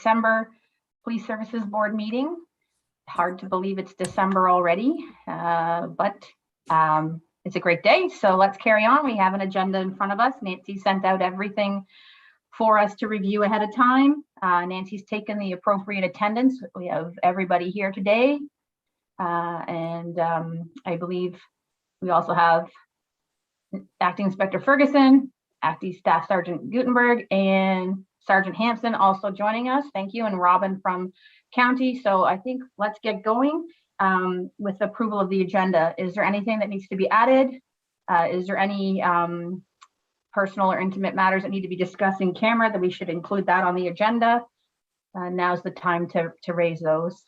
December Police Services Board meeting. Hard to believe it's December already, but it's a great day. So let's carry on. We have an agenda in front of us. Nancy sent out everything for us to review ahead of time. Nancy's taken the appropriate attendance. We have everybody here today. And I believe we also have Acting Inspector Ferguson, Acting Staff Sergeant Gutenberg, and Sergeant Hampson also joining us. Thank you. And Robin from County. So I think let's get going with approval of the agenda. Is there anything that needs to be added? Is there any personal or intimate matters that need to be discussed in camera that we should include that on the agenda? Now's the time to raise those.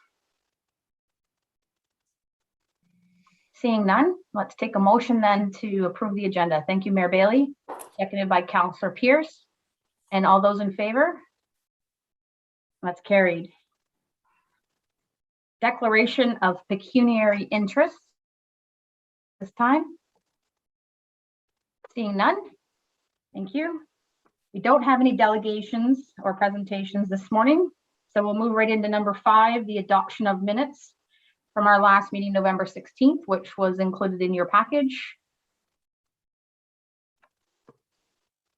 Seeing none, let's take a motion then to approve the agenda. Thank you, Mayor Bailey. Seconded by Councillor Pierce. And all those in favor? That's carried. Declaration of pecuniary interest. This time. Seeing none. Thank you. We don't have any delegations or presentations this morning, so we'll move right into number 5, the adoption of minutes from our last meeting, November 16th, which was included in your package.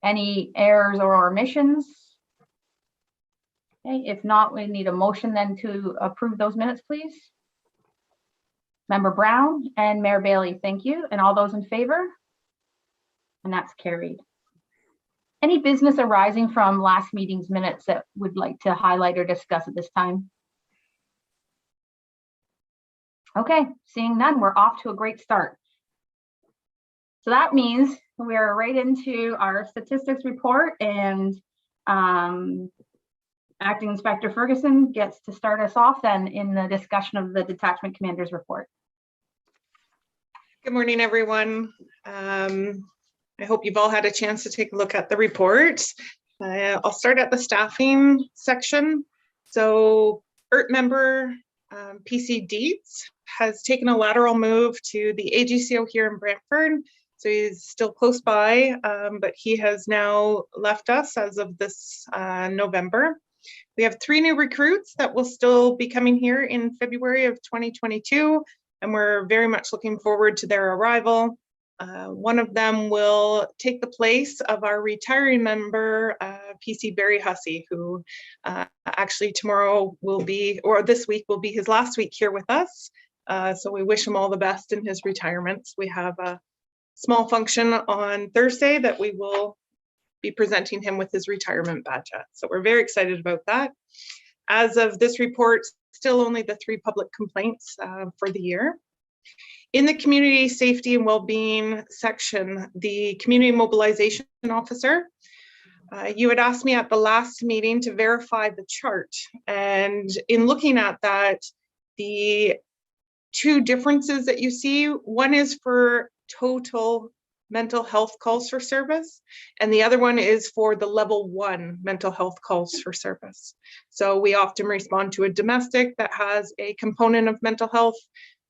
Any errors or omissions? Okay, if not, we need a motion then to approve those minutes, please. Member Brown and Mayor Bailey, thank you. And all those in favor? And that's carried. Any business arising from last meeting's minutes that would like to highlight or discuss at this time? Okay, seeing none, we're off to a great start. So that means we're right into our statistics report, and Acting Inspector Ferguson gets to start us off then in the discussion of the detachment commander's report. Good morning, everyone. I hope you've all had a chance to take a look at the report. I'll start at the staffing section. So ERT member PC Dietz has taken a lateral move to the AGCO here in Brantford. So he's still close by, but he has now left us as of this November. We have 3 new recruits that will still be coming here in February of 2022, and we're very much looking forward to their arrival. One of them will take the place of our retiring member, PC Barry Hussey, who actually tomorrow will be, or this week will be his last week here with us. So we wish him all the best in his retirement. We have a small function on Thursday that we will be presenting him with his retirement badge at. So we're very excited about that. As of this report, still only the 3 public complaints for the year. In the community safety and well-being section, the community mobilization officer, you had asked me at the last meeting to verify the chart. And in looking at that, the 2 differences that you see, one is for total mental health calls for service, and the other one is for the level 1 mental health calls for service. So we often respond to a domestic that has a component of mental health.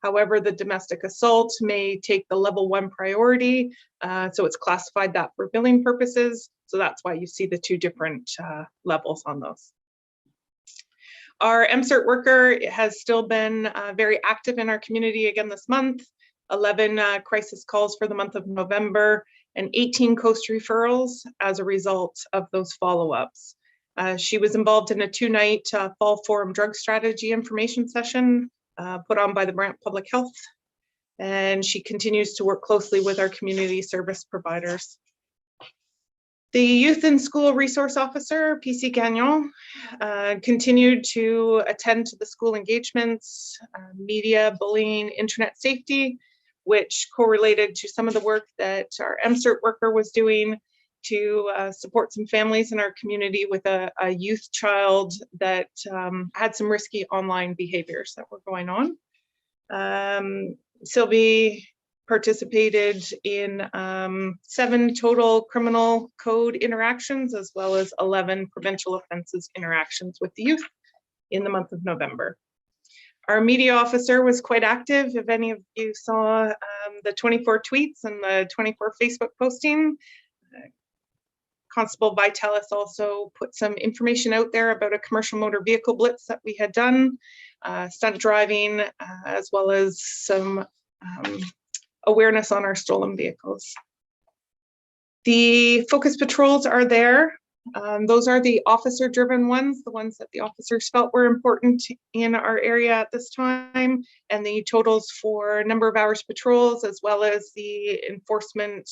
However, the domestic assault may take the level 1 priority. So it's classified that for billing purposes. So that's why you see the 2 different levels on those. Our MCERT worker has still been very active in our community again this month. 11 crisis calls for the month of November, and 18 coast referrals as a result of those follow-ups. She was involved in a 2-night fall forum drug strategy information session put on by the Brandt Public Health, and she continues to work closely with our community service providers. The Youth and School Resource Officer, PC Gagnon, continued to attend to the school engagements, media, bullying, internet safety, which correlated to some of the work that our MCERT worker was doing to support some families in our community with a youth child that had some risky online behaviors that were going on. Sylvie participated in 7 total criminal code interactions, as well as 11 provincial offenses interactions with the youth in the month of November. Our media officer was quite active. If any of you saw the 24 tweets and the 24 Facebook posting, Constable Vitalis also put some information out there about a commercial motor vehicle blitz that we had done, stunt driving, as well as some awareness on our stolen vehicles. The focus patrols are there. Those are the officer-driven ones, the ones that the officers felt were important in our area at this time, and the totals for number of hours patrols, as well as the enforcement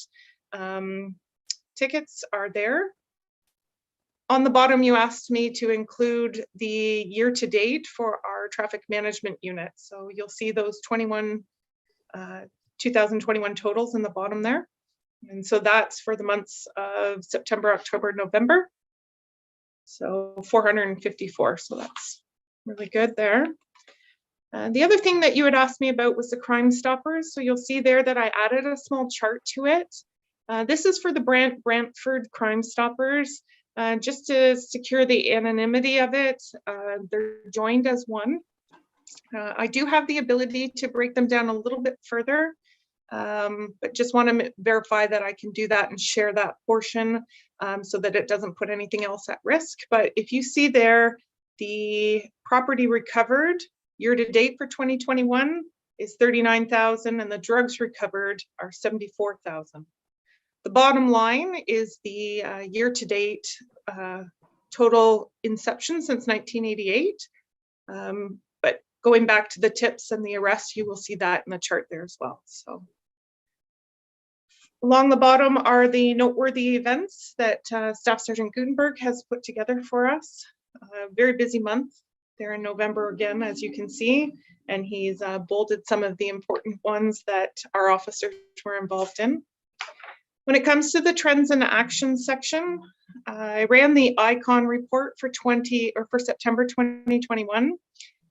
tickets are there. On the bottom, you asked me to include the year-to-date for our traffic management unit. So you'll see those 2021 totals in the bottom there. And so that's for the months of September, October, November. So 454, so that's really good there. The other thing that you had asked me about was the Crime Stoppers. So you'll see there that I added a small chart to it. This is for the Brantford Crime Stoppers, just to secure the anonymity of it. They're joined as one. I do have the ability to break them down a little bit further, but just want to verify that I can do that and share that portion so that it doesn't put anything else at risk. But if you see there, the property recovered year to date for 2021 is 39,000 and the drugs recovered are 74,000. The bottom line is the year to date total inception since 1988. But going back to the tips and the arrests, you will see that in the chart there as well. So along the bottom are the noteworthy events that Staff Sergeant Gutenberg has put together for us. A very busy month there in November again, as you can see, and he's bolded some of the important ones that our officers were involved in. When it comes to the trends and action section, I ran the ICON report for September 2021,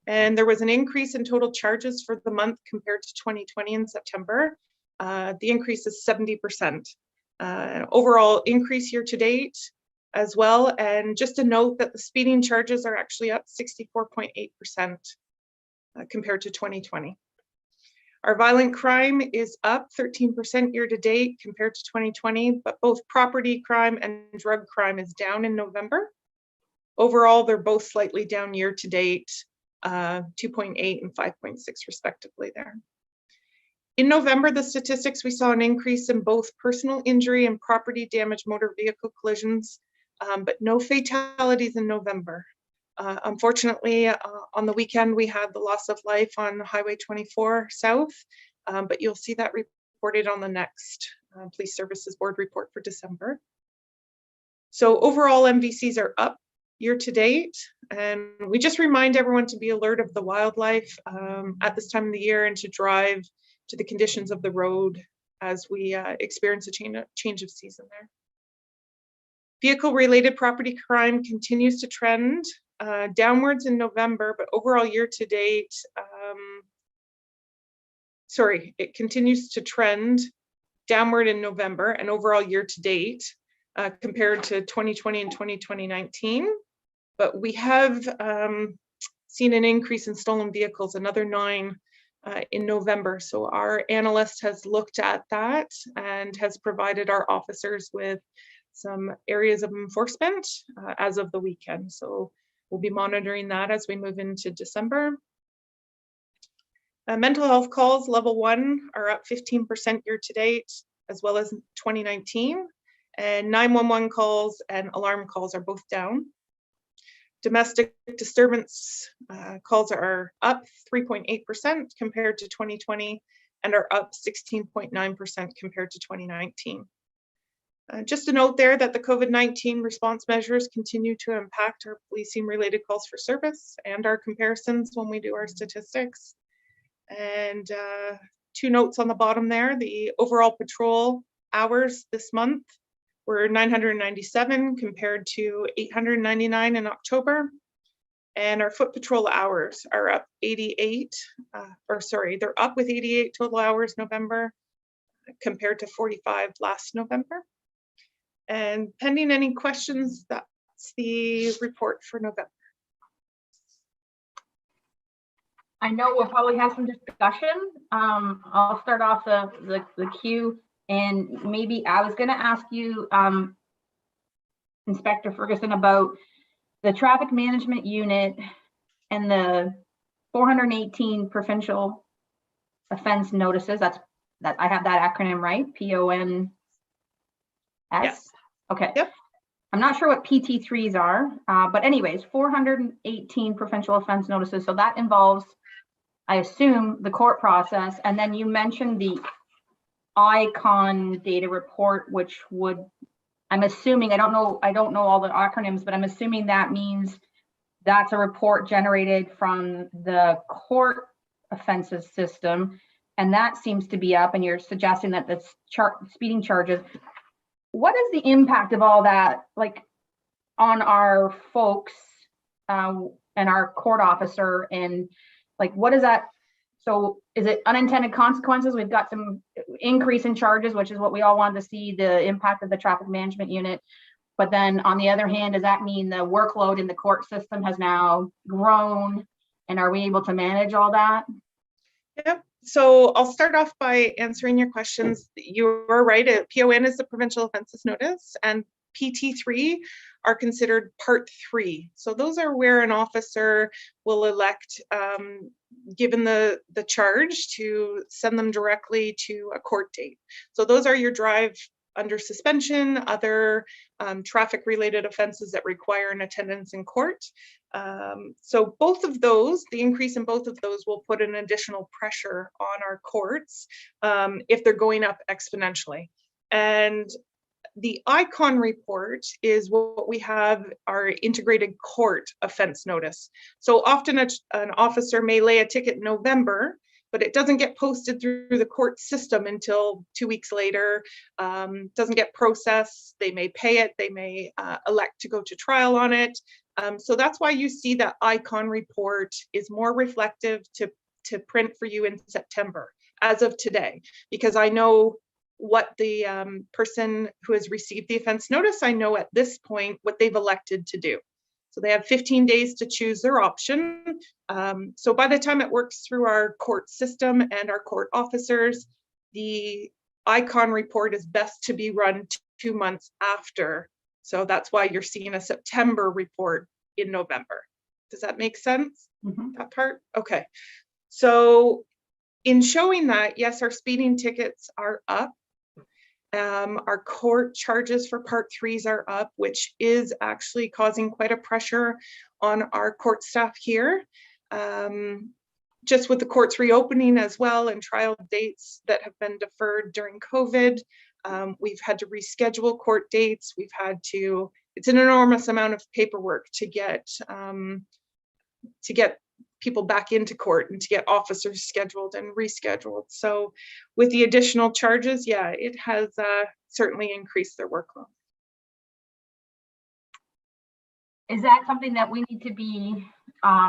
and there was an increase in total charges for the month compared to 2020 in September. The increase is 70%. Overall increase year to date as well. And just to note that the speeding charges are actually up 64.8% compared to 2020. Our violent crime is up 13% year to date compared to 2020, but both property crime and drug crime is down in November. Overall, they're both slightly down year to date, 2.8 and 5.6 respectively there. In November, the statistics, we saw an increase in both personal injury and property damage motor vehicle collisions, but no fatalities in November. Unfortunately, on the weekend, we had the loss of life on Highway 24 South, but you'll see that reported on the next Police Services Board report for December. So overall, MVCs are up year to date, and we just remind everyone to be alert of the wildlife at this time of the year and to drive to the conditions of the road as we experience a change of season there. Vehicle-related property crime continues to trend downwards in November, but overall year to date, it continues to trend downward in November and overall year to date compared to 2020 and 2019. But we have seen an increase in stolen vehicles, another 9 in November. So our analyst has looked at that and has provided our officers with some areas of enforcement as of the weekend. So we'll be monitoring that as we move into December. Mental health calls, level 1, are up 15% year to date, as well as 2019. And 911 calls and alarm calls are both down. Domestic disturbance calls are up 3.8% compared to 2020 and are up 16.9% compared to 2019. Just a note there that the COVID-19 response measures continue to impact our policing related calls for service and our comparisons when we do our statistics. And 2 notes on the bottom there, the overall patrol hours this month were 997 compared to 899 in October. And our foot patrol hours are up 88, they're up with 88 total hours November compared to 45 last November. And pending any questions, that's the report for November. I know we'll probably have some discussion. I'll start off the queue, and maybe I was going to ask you, Inspector Ferguson about the traffic management unit and the 418 provincial offense notices. That I have that acronym right, PONS? Yes. Okay. Yep. I'm not sure what PT3s are, but anyways, 418 provincial offense notices. So that involves, I assume, the court process. And then you mentioned the ICON data report, which would, I'm assuming, I don't know all the acronyms, but I'm assuming that means that's a report generated from the court offenses system. And that seems to be up, and you're suggesting that the speeding charges. What is the impact of all that, like, on our folks and our court officer, and like, what is that? So is it unintended consequences? We've got some increase in charges, which is what we all wanted to see, the impact of the traffic management unit. But then on the other hand, does that mean the workload in the court system has now grown? And are we able to manage all that? Yep. So I'll start off by answering your questions. You were right. A PON is the provincial offenses notice, and PT3 are considered part 3. So those are where an officer will elect, given the charge, to send them directly to a court date. So those are your drive under suspension, other traffic related offenses that require an attendance in court. So both of those, the increase in both of those will put an additional pressure on our courts if they're going up exponentially. And the ICON report is what we have, our integrated court offense notice. So often an officer may lay a ticket in November, but it doesn't get posted through the court system until 2 weeks later, doesn't get processed. They may pay it, they may elect to go to trial on it. So that's why you see that ICON report is more reflective to print for you in September as of today, because I know what the person who has received the offense notice, I know at this point what they've elected to do. So they have 15 days to choose their option. So by the time it works through our court system and our court officers, the ICON report is best to be run 2 months after. So that's why you're seeing a September report in November. Does that make sense? Mm-hmm. That part? Okay. So in showing that, yes, our speeding tickets are up. Our court charges for part 3s are up, which is actually causing quite a pressure on our court staff here. Just with the courts reopening as well, and trial dates that have been deferred during COVID, we've had to reschedule court dates. We've had to, it's an enormous amount of paperwork to get people back into court and to get officers scheduled and rescheduled. So with the additional charges, yeah, it has certainly increased their workload. Is that something that we need to be, I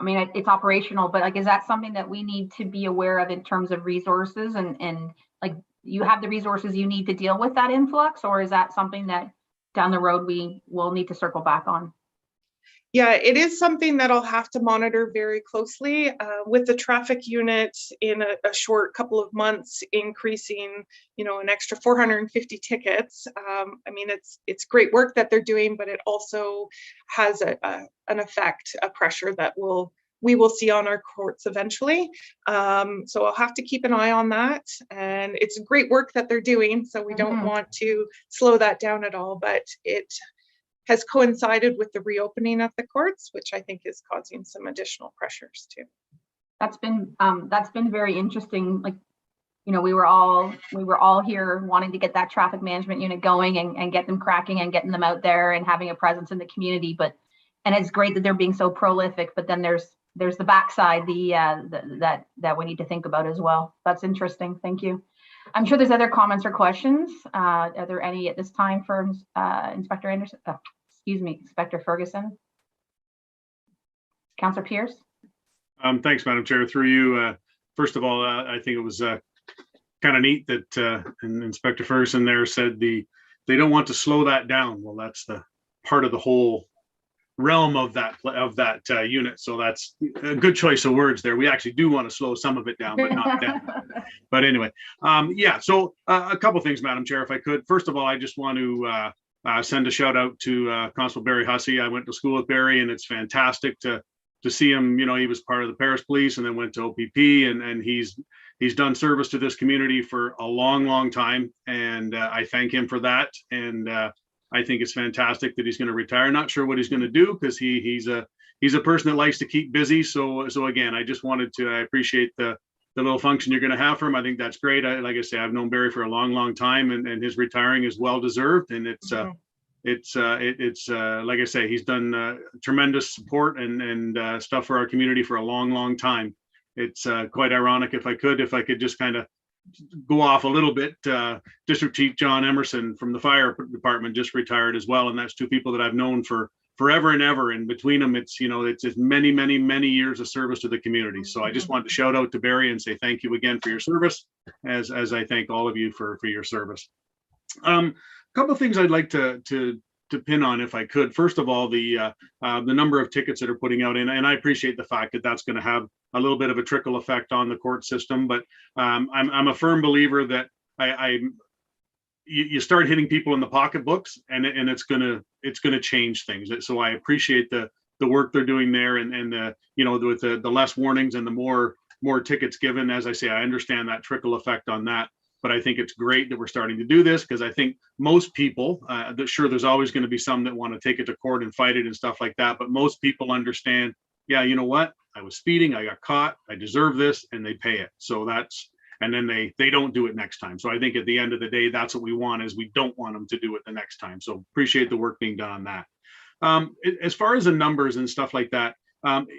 mean, it's operational, but like, is that something that we need to be aware of in terms of resources, and like, you have the resources you need to deal with that influx, or is that something that down the road we will need to circle back on? Yeah, it is something that I'll have to monitor very closely with the traffic unit in a short couple of months, increasing, an extra 450 tickets. I mean, it's great work that they're doing, but it also has an effect, a pressure that we will see on our courts eventually. So I'll have to keep an eye on that. And it's great work that they're doing, so we don't want to slow that down at all, but it has coincided with the reopening of the courts, which I think is causing some additional pressures too. That's been very interesting. Like, we were all here wanting to get that traffic management unit going and get them cracking and getting them out there and having a presence in the community. And it's great that they're being so prolific, but then there's the backside, that we need to think about as well. That's interesting. Thank you. I'm sure there's other comments or questions. Are there any at this time for Inspector Anderson? Inspector Ferguson. Councillor Pierce. Thanks, Madam Chair. Through you, first of all, I think it was kind of neat that Inspector Ferguson there said they don't want to slow that down. Well, that's the part of the whole realm of that unit. So that's a good choice of words there. We actually do want to slow some of it down, but not that. But anyway, yeah. So a couple things, Madam Chair, if I could. First of all, I just want to send a shout out to Constable Barry Hussey. I went to school with Barry, and it's fantastic to see him. You know, he was part of the Paris Police and then went to OPP, and he's done service to this community for a long time, and I thank him for that. And I think it's fantastic that he's going to retire. Not sure what he's going to do, because he's a person that likes to keep busy. So again, I just wanted to, I appreciate the little function you're going to have for him. I think that's great. Like I say, I've known Barry for a long time, and his retiring is well deserved. And it's like I say, he's done tremendous support and stuff for our community for a long time. It's quite ironic. If I could just kind of go off a little bit, District Chief John Emerson from the fire department just retired as well, and that's two people that I've known for forever and ever, and between them it's many years of service to the community. So I just wanted to shout out to Barry and say thank you again for your service, as I thank all of you for your service. A couple of things I'd like to pin on, if I could. First of all, the number of tickets that are putting out in, and I appreciate the fact that that's going to have a little bit of a trickle effect on the court system, but I'm a firm believer that you start hitting people in the pocketbooks, and it's gonna change things. So I appreciate the work they're doing there, and with the less warnings and the more tickets given. As I say, I understand that trickle effect on that. But I think it's great that we're starting to do this, because I think most people, sure, there's always going to be some that want to take it to court and fight it and stuff like that. But most people understand, yeah, you know what? I was speeding, I got caught, I deserve this, and they pay it. So and then they don't do it next time. So I think at the end of the day, that's what we want, is we don't want them to do it the next time. So appreciate the work being done on that. As far as the numbers and stuff like that,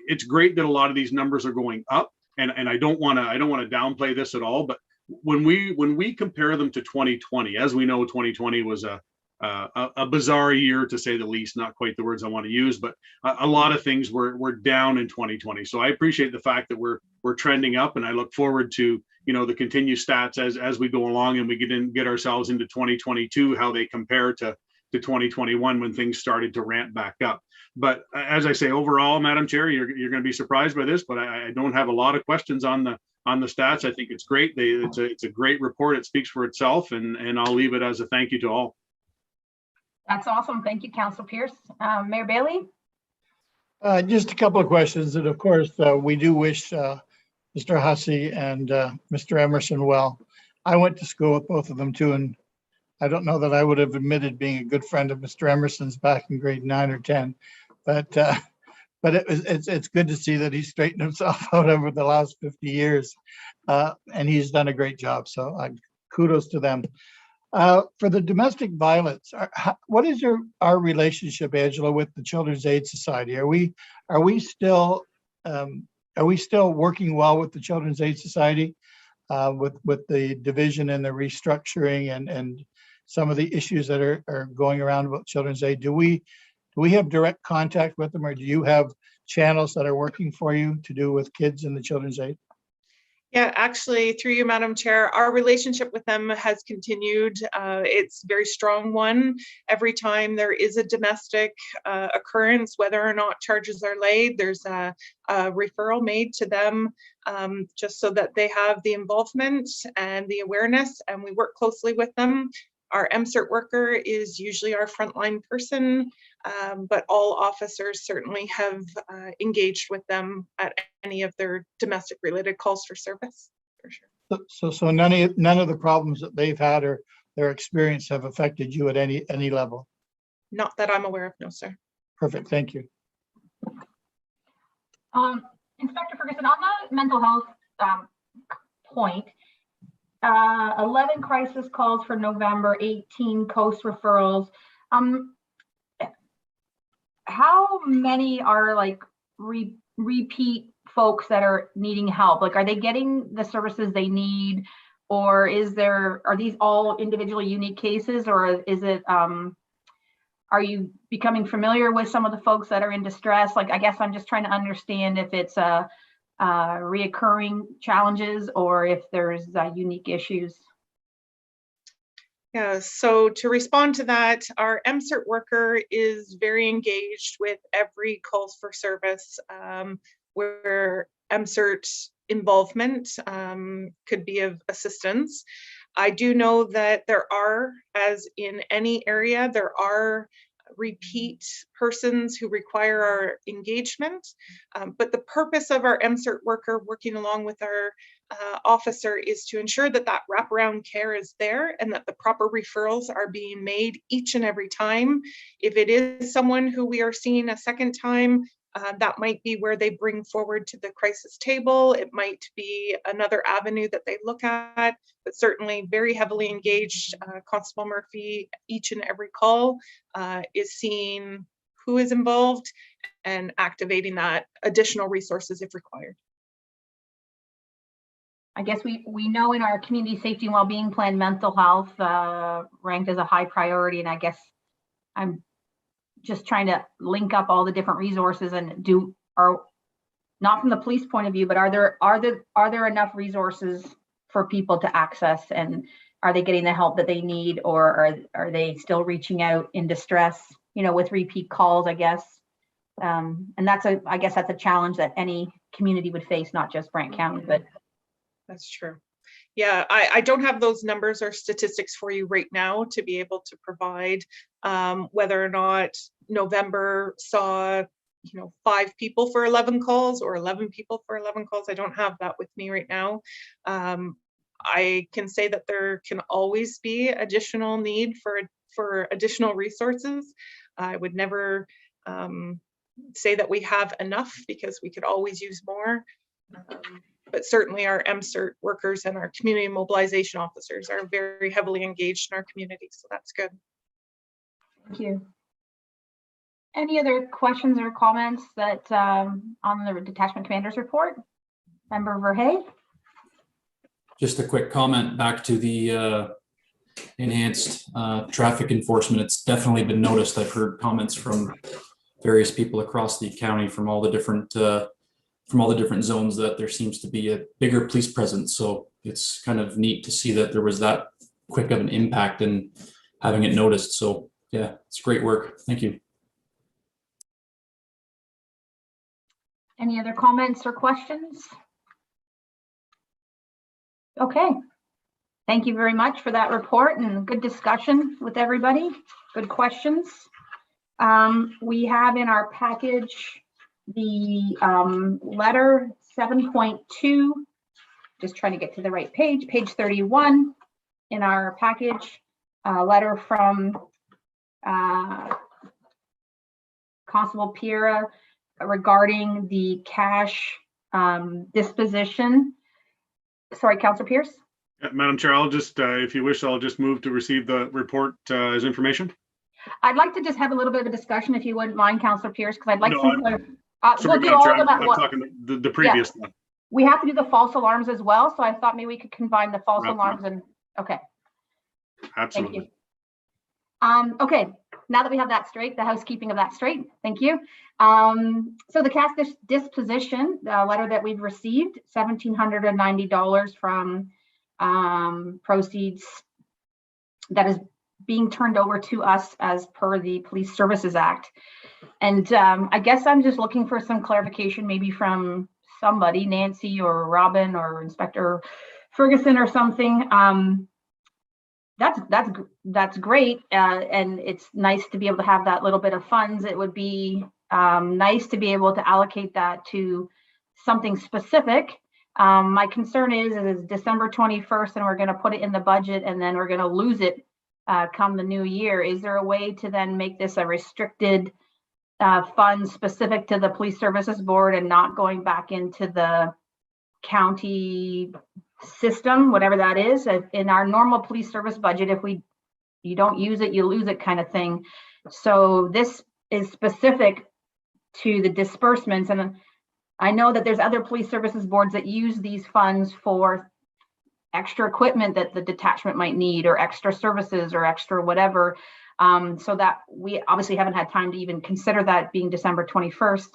it's great that a lot of these numbers are going up. And I don't want to downplay this at all, but when we compare them to 2020, as we know, 2020 was a bizarre year, to say the least. Not quite the words I want to use, but a lot of things were down in 2020. So I appreciate the fact that we're trending up, and I look forward to the continued stats as we go along, and we get ourselves into 2022, how they compare to 2021, when things started to ramp back up. But as I say, overall, Madam Chair, you're going to be surprised by this, but I don't have a lot of questions on the stats. I think it's great. It's a great report. It speaks for itself, and I'll leave it as a thank you to all. That's awesome. Thank you, Councillor Pierce. Mayor Bailey? Just a couple of questions. And of course, we do wish Mr. Hussey and Mr. Emerson well. I went to school with both of them too, and I don't know that I would have admitted being a good friend of Mr. Emerson's back in grade 9 or 10, but it's good to see that he's straightened himself out over the last 50 years, and he's done a great job. So kudos to them. For the domestic violence, what is our relationship, Angela, with the Children's Aid Society? Are we still working well with the Children's Aid Society, with the division and the restructuring and some of the issues that are going around about Children's Aid? Do we have direct contact with them, or do you have channels that are working for you to do with kids in the Children's Aid? Yeah, actually, through you, Madam Chair, our relationship with them has continued. It's a very strong one. Every time there is a domestic occurrence, whether or not charges are laid, there's a referral made to them, just so that they have the involvement and the awareness, and we work closely with them. Our MCERT worker is usually our frontline person, but all officers certainly have engaged with them at any of their domestic related calls for service, for sure. So none of the problems that they've had or their experience have affected you at any level? Not that I'm aware of, no, sir. Perfect, thank you. Inspector Ferguson, on the mental health point, 11 crisis calls for November, 18 coast referrals. How many are like repeat folks that are needing help? Like, are they getting the services they need, or are these all individually unique cases, or is it, are you becoming familiar with some of the folks that are in distress? Like, I guess I'm just trying to understand if it's reoccurring challenges or if there's unique issues. Yeah, so to respond to that, our MCERT worker is very engaged with every calls for service where MCERT involvement could be of assistance. I do know that there are, as in any area, there are repeat persons who require our engagement, but the purpose of our MCERT worker working along with our officer is to ensure that that wraparound care is there and that the proper referrals are being made each and every time. If it is someone who we are seeing a second time, that might be where they bring forward to the crisis table. It might be another avenue that they look at, but certainly very heavily engaged. Constable Murphy, each and every call is seeing who is involved and activating that additional resources if required. I guess we know in our community safety and wellbeing plan, mental health ranked as a high priority, and I guess I'm just trying to link up all the different resources and are not from the police point of view, but are there enough resources for people to access, and are they getting the help that they need, or are they still reaching out in distress, with repeat calls, I guess. And I guess that's a challenge that any community would face, not just Brant County, but. That's true. Yeah, I don't have those numbers or statistics for you right now to be able to provide whether or not November saw 5 people for 11 calls or 11 people for 11 calls. I don't have that with me right now. I can say that there can always be additional need for additional resources. I would never say that we have enough, because we could always use more. But certainly our MCERT workers and our community mobilization officers are very heavily engaged in our community, so that's good. Thank you. Any other questions or comments that on the detachment commander's report? Member Verhey? Just a quick comment back to the enhanced traffic enforcement. It's definitely been noticed. I've heard comments from various people across the county from all the different zones that there seems to be a bigger police presence. So it's kind of neat to see that there was that quick of an impact and having it noticed. So yeah, it's great work. Thank you. Any other comments or questions? Okay. Thank you very much for that report and good discussion with everybody. Good questions. We have in our package the letter 7.2, just trying to get to the right page 31 in our package, letter from Constable Piera regarding the cash disposition. Sorry, Councillor Pierce. Madam Chair, I'll just, if you wish, I'll just move to receive the report as information. I'd like to just have a little bit of a discussion, if you wouldn't mind, Councillor Pierce, because I'd like No, some. Sorry, We'll do Madam all Chair, of them at I'm once. talking the previous one. We have to do the false alarms as well, so I thought maybe we could combine the false Right. alarms and, okay. Absolutely. Thank you. Okay, now that we have that straight, the housekeeping of that straight, thank you. So the cash disposition letter that we've received, $1,790 from proceeds that is being turned over to us as per the Police Services Act. And I guess I'm just looking for some clarification, maybe from somebody, Nancy or Robin or Inspector Ferguson or something. That's great, and it's nice to be able to have that little bit of funds. It would be nice to be able to allocate that to something specific. My concern is December 21st, and we're going to put it in the budget, and then we're going to lose it come the new year. Is there a way to then make this a restricted fund specific to the Police Services Board and not going back into the county system, whatever that is? In our normal police service budget, if you don't use it, you lose it kind of thing. So this is specific to the disbursements, and I know that there's other police services boards that use these funds for extra equipment that the detachment might need, or extra services, or extra whatever. So that we obviously haven't had time to even consider that being December 21st.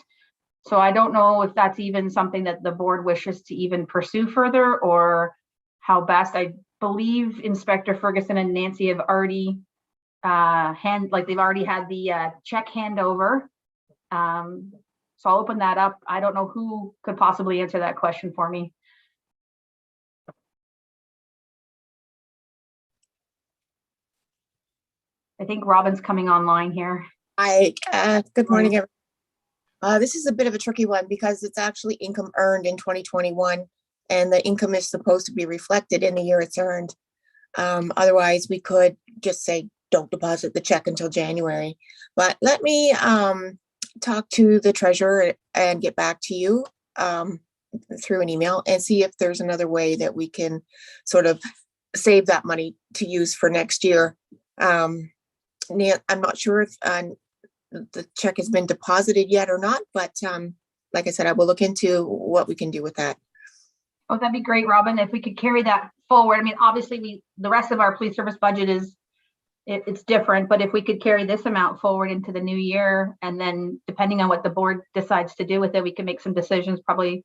So I don't know if that's even something that the board wishes to even pursue further, or how best. I believe Inspector Ferguson and Nancy have already they've already had the check handover. So I'll open that up. I don't know who could possibly answer that question for me. I think Robin's coming online here. Good morning, everyone. This is a bit of a tricky one because it's actually income earned in 2021, and the income is supposed to be reflected in the year it's earned. Otherwise, we could just say, don't deposit the check until January. But let me talk to the treasurer and get back to you through an email and see if there's another way that we can sort of save that money to use for next year. I'm not sure if the check has been deposited yet or not, but like I said, I will look into what we can do with that. Oh, that'd be great, Robin, if we could carry that forward. I mean, obviously the rest of our police service budget it's different, but if we could carry this amount forward into the new year, and then depending on what the board decides to do with it, we can make some decisions probably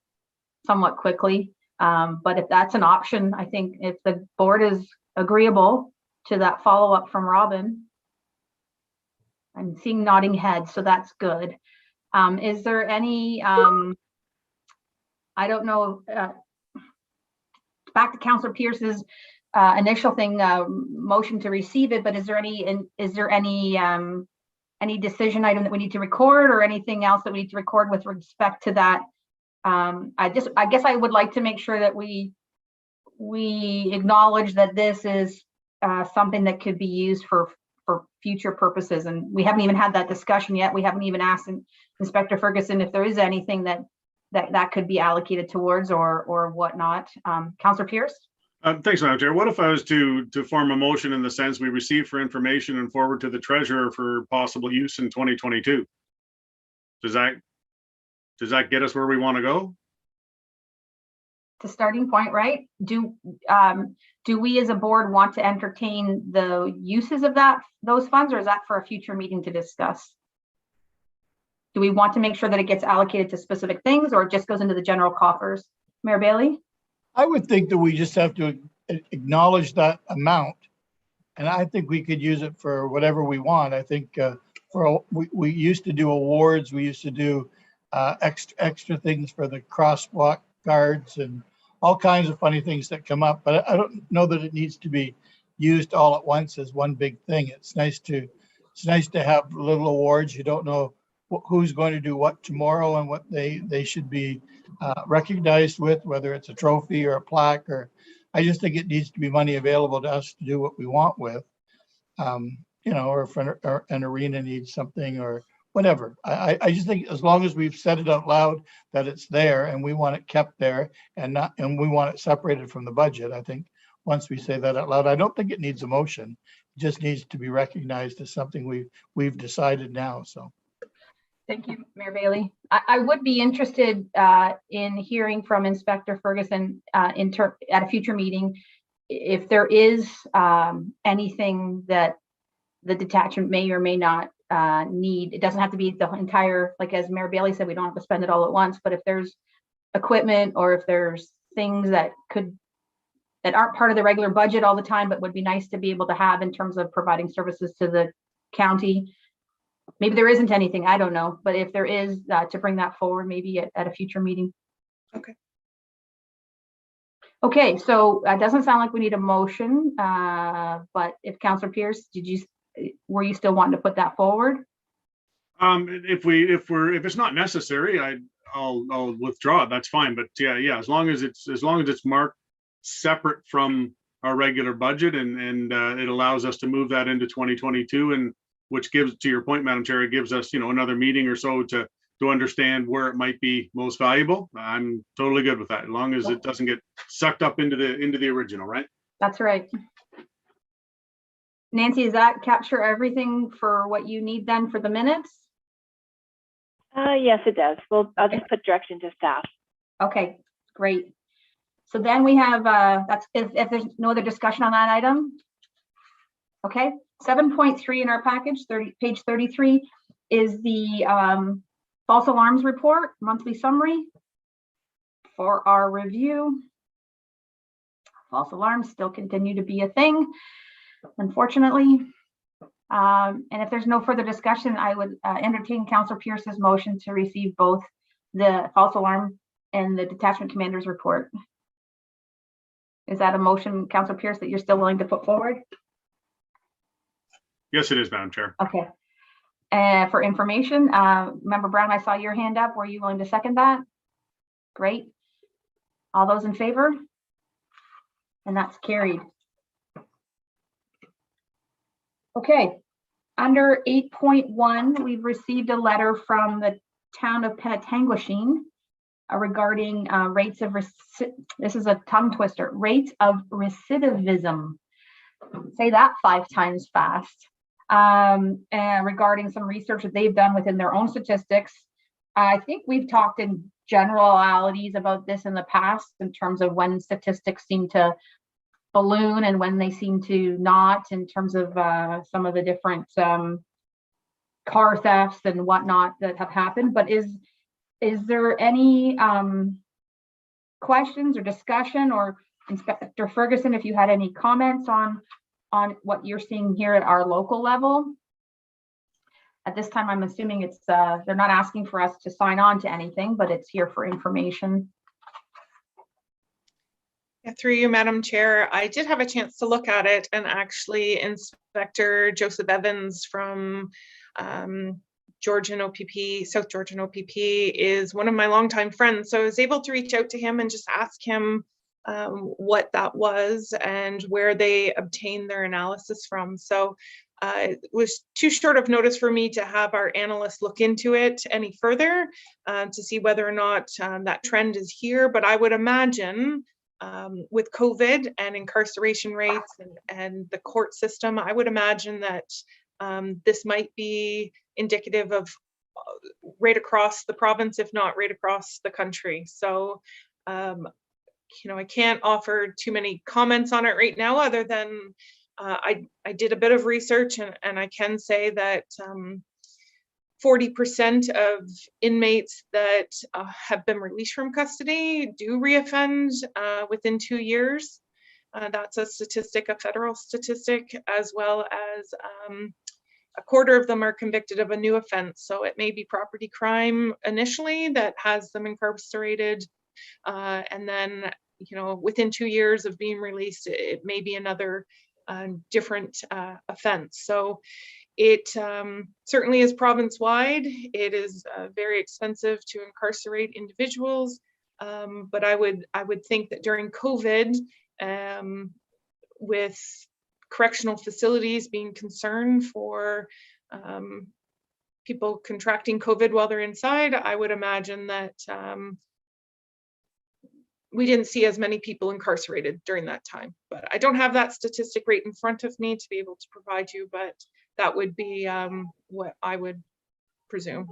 somewhat quickly. But if that's an option, I think if the board is agreeable to that follow-up from Robin, I'm seeing nodding heads, so that's good. Is there any, I don't know, back to Councillor Pierce's initial thing, motion to receive it, but is there any decision item that we need to record or anything else that we need to record with respect to that? I guess I would like to make sure that we acknowledge that this is something that could be used for future purposes, and we haven't even had that discussion yet. We haven't even asked Inspector Ferguson if there is anything that could be allocated towards or whatnot. Councillor Pierce? Thanks, Madam Chair. What if I was to form a motion in the sense we receive for information and forward to the treasurer for possible use in 2022? Does that get us where we want to go? The starting point, right? Do we as a board want to entertain the uses of those funds, or is that for a future meeting to discuss? Do we want to make sure that it gets allocated to specific things, or it just goes into the general coffers? Mayor Bailey? I would think that we just have to acknowledge that amount, and I think we could use it for whatever we want. I think we used to do awards, we used to do extra things for the crosswalk guards and all kinds of funny things that come up, but I don't know that it needs to be used all at once as one big thing. It's nice to have little awards. You don't know who's going to do what tomorrow and what they should be recognized with, whether it's a trophy or a plaque, or I just think it needs to be money available to us to do what we want with, or if an arena needs something or whatever. I just think as long as we've said it out loud that it's there and we want it kept there and we want it separated from the budget. I think once we say that out loud, I don't think it needs a motion. It just needs to be recognized as something we've decided now. So. Thank you, Mayor Bailey. I would be interested in hearing from Inspector Ferguson at a future meeting if there is anything that the detachment may or may not need. It doesn't have to be the entire, like as Mayor Bailey said, we don't have to spend it all at once, but if there's equipment or if there's things that aren't part of the regular budget all the time, but would be nice to be able to have in terms of providing services to the county. Maybe there isn't anything, I don't know, but if there is, to bring that forward maybe at a future meeting. Okay. Okay, so it doesn't sound like we need a motion, but if Councillor Pierce, were you still wanting to put that forward? If it's not necessary, I'll withdraw it. That's fine. But yeah, as long as it's marked separate from our regular budget and it allows us to move that into 2022, and which gives, to your point, Madam Chair, it gives us, another meeting or so to understand where it might be most valuable. I'm totally good with that, as long as it doesn't get sucked up into the original, right? That's right. Nancy, does that capture everything for what you need then for the minutes? Yes, it does. Well, I'll just put direction to staff. Okay, great. So then we have, if there's no other discussion on that item. Okay, 7.3 in our package, page 33, is the false alarms report, monthly summary for our review. false alarms still continue to be a thing, unfortunately. And if there's no further discussion, I would entertain Councillor Pierce's motion to receive both the false alarm and the detachment commander's report. Is that a motion, Councillor Pierce, that you're still willing to put forward? Yes, it is, Madam Chair. Okay. For information, Member Brown, I saw your hand up. Were you willing to second that? Great. All those in favor? And that's carried. Okay. Under 8.1, we've received a letter from the town of Penetanguishene regarding rates of, this is a tongue twister, rates of recidivism. Say that 5 times fast. And regarding some research that they've done within their own statistics. I think we've talked in generalities about this in the past in terms of when statistics seem to balloon and when they seem to not, in terms of some of the different car thefts and whatnot that have happened. But is there any questions or discussion, or Inspector Ferguson, if you had any comments on what you're seeing here at our local level? At this time, I'm assuming it's they're not asking for us to sign on to anything, but it's here for information. Yeah, through you, Madam Chair, I did have a chance to look at it, and actually Inspector Joseph Evans from Georgian OPP, South Georgian OPP, is one of my longtime friends. So I was able to reach out to him and just ask him what that was and where they obtained their analysis from. So it was too short of notice for me to have our analysts look into it any further to see whether or not that trend is here. But I would imagine with COVID and incarceration rates and the court system, I would imagine that this might be indicative of right across the province, if not right across the country. So, you know, I can't offer too many comments on it right now, other than I did a bit of research, and I can say that 40% of inmates that have been released from custody do reoffend within 2 years. That's a statistic, a federal statistic, as well as a quarter of them are convicted of a new offense. So it may be property crime initially that has them incarcerated, and then, you know, within 2 years of being released, it may be another different offense. So it certainly is province-wide. It is very expensive to incarcerate individuals, but I would think that during COVID, with correctional facilities being concerned for people contracting COVID while they're inside, I would imagine that we didn't see as many people incarcerated during that time. But I don't have that statistic right in front of me to be able to provide you, but that would be what I would presume.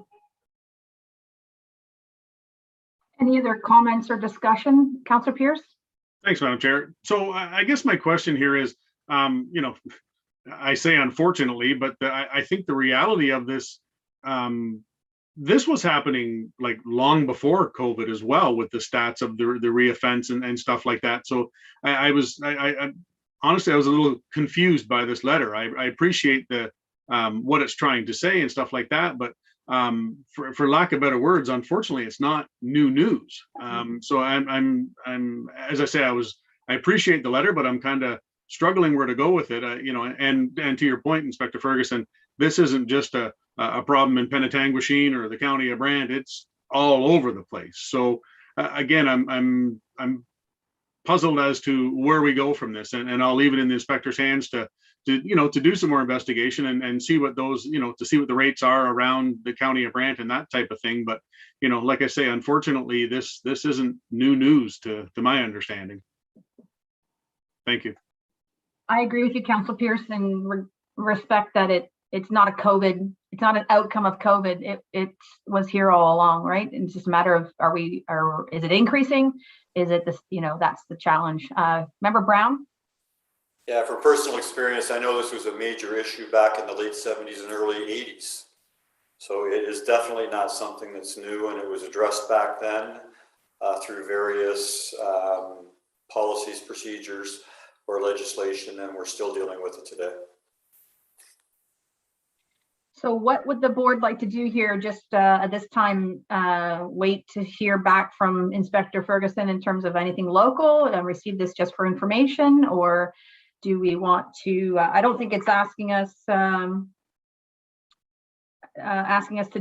Any other comments or discussion, Councillor Pierce? Thanks, Madam Chair. So I guess my question here is, you know, I say unfortunately, but I think the reality of this, this was happening like long before COVID as well, with the stats of the reoffense and stuff like that. So I honestly, I was a little confused by this letter. I appreciate the what it's trying to say and stuff like that, but for lack of better words, unfortunately, it's not new news. So I'm as I say, I appreciate the letter, but I'm kind of struggling where to go with it. You know, and to your point, Inspector Ferguson, this isn't just a problem in Penetanguishene or the county of Brandt. It's all over the place. So again, I'm puzzled as to where we go from this, and I'll leave it in the inspector's hands to you know, to do some more investigation and see what those, you know, to see what the rates are around the county of Brandt and that type of thing. But you know, like I say, unfortunately, this isn't new news to my understanding. Thank you. I agree with you, Councillor Pierce, and respect that it's not a COVID, it's not an outcome of COVID. It was here all along, right? And it's just a matter of, is it increasing? Is it this, you know, that's the challenge. Member Brown? Yeah, from personal experience, I know this was a major issue back in the late 70s and early 80s. So it is definitely not something that's new, and it was addressed back then through various policies, procedures, or legislation, and we're still dealing with it today. So what would the board like to do here? Just at this time, wait to hear back from Inspector Ferguson in terms of anything local and receive this just for information? Or do we want to, I don't think it's asking us to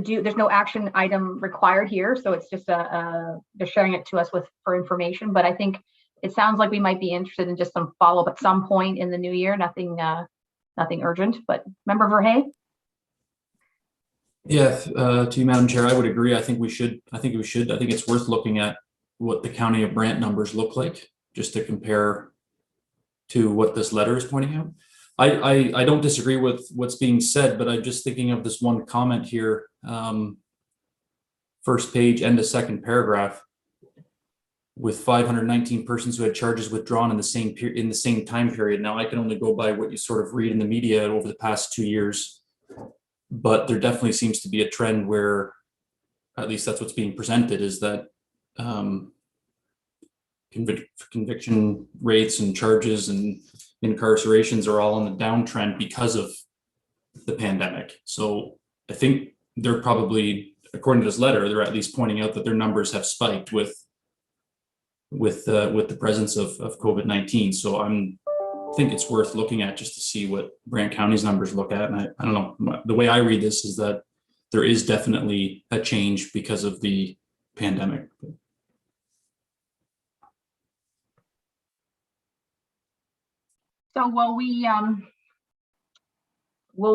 do, there's no action item required here. So it's just they're sharing it to us for information. But I think it sounds like we might be interested in just some follow-up at some point in the new year. Nothing urgent, but Member Verhey? Yeah, to you, Madam Chair, I would agree. I think it's worth looking at what the County of Brant numbers look like, just to compare to what this letter is pointing out. I don't disagree with what's being said, but I'm just thinking of this one comment here. First page, end of second paragraph, with 519 persons who had charges withdrawn in the same time period. Now, I can only go by what you sort of read in the media over the past 2 years. But there definitely seems to be a trend where, at least that's what's being presented, is that conviction rates and charges and incarcerations are all on the downtrend because of the pandemic. So I think they're probably, according to this letter, they're at least pointing out that their numbers have spiked with the presence of COVID-19. So I think it's worth looking at just to see what Brant County's numbers look at. And I don't know, the way I read this is that there is definitely a change because of the pandemic. So will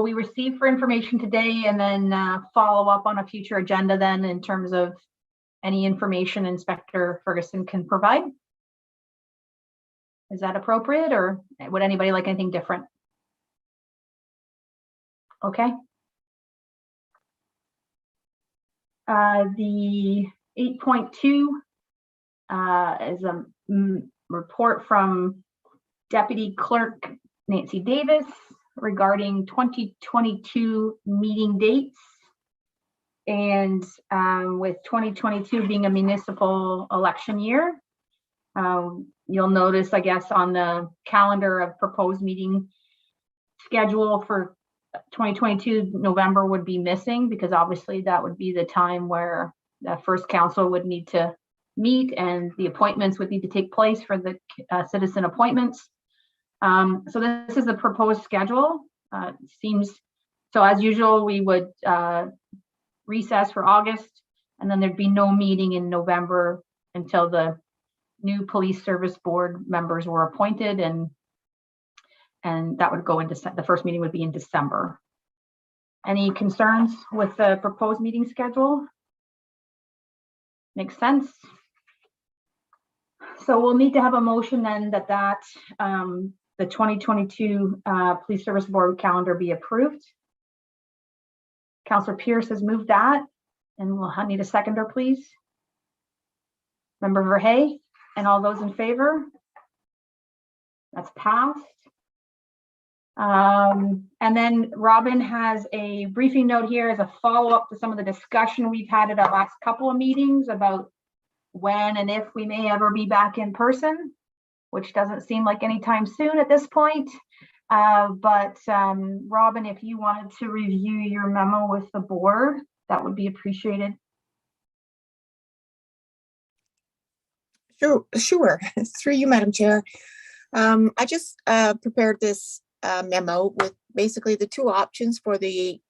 we receive for information today and then follow up on a future agenda then in terms of any information Inspector Ferguson can provide? Is that appropriate, or would anybody like anything different? Okay. The 8.2 is a report from Deputy Clerk Nancy Davis regarding 2022 meeting dates. And with 2022 being a municipal election year, you'll notice, I guess, on the calendar of proposed meeting schedule for 2022, November would be missing, because obviously that would be the time where the first council would need to meet and the appointments would need to take place for the citizen appointments. So this is the proposed schedule. Seems so, as usual, we would recess for August, and then there'd be no meeting in November until the new police service board members were appointed, and that would go into the first meeting would be in December. Any concerns with the proposed meeting schedule? Makes sense. So we'll need to have a motion then that the 2022 police service board calendar be approved. Councillor Pierce has moved that, and we'll need a seconder, please. Member Verhey, and all those in favor? That's passed. And then Robin has a briefing note here as a follow-up to some of the discussion we've had at our last couple of meetings about when and if we may ever be back in person, which doesn't seem like anytime soon at this point. But Robin, if you wanted to review your memo with the board, that would be appreciated. Sure. Through you, Madam Chair. I just prepared this memo with basically the two options for the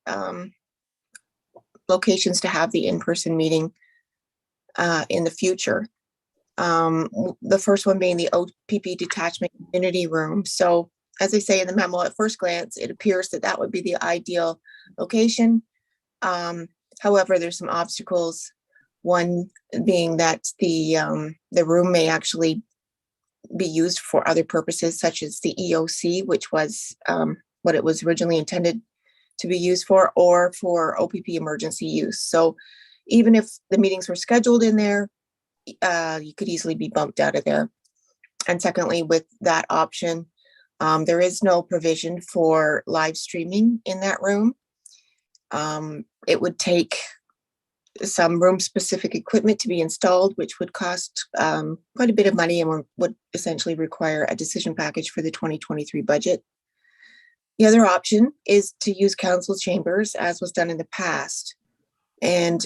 locations to have the in-person meeting in the future. The first one being the OPP detachment community room. So as I say in the memo, at first glance, it appears that that would be the ideal location. However, there's some obstacles. One being that the room may actually be used for other purposes, such as the EOC, which was what it was originally intended to be used for, or for OPP emergency use. So even if the meetings were scheduled in there, you could easily be bumped out of there. And secondly, with that option, there is no provision for live streaming in that room. It would take some room-specific equipment to be installed, which would cost quite a bit of money and would essentially require a decision package for the 2023 budget. The other option is to use council chambers as was done in the past. And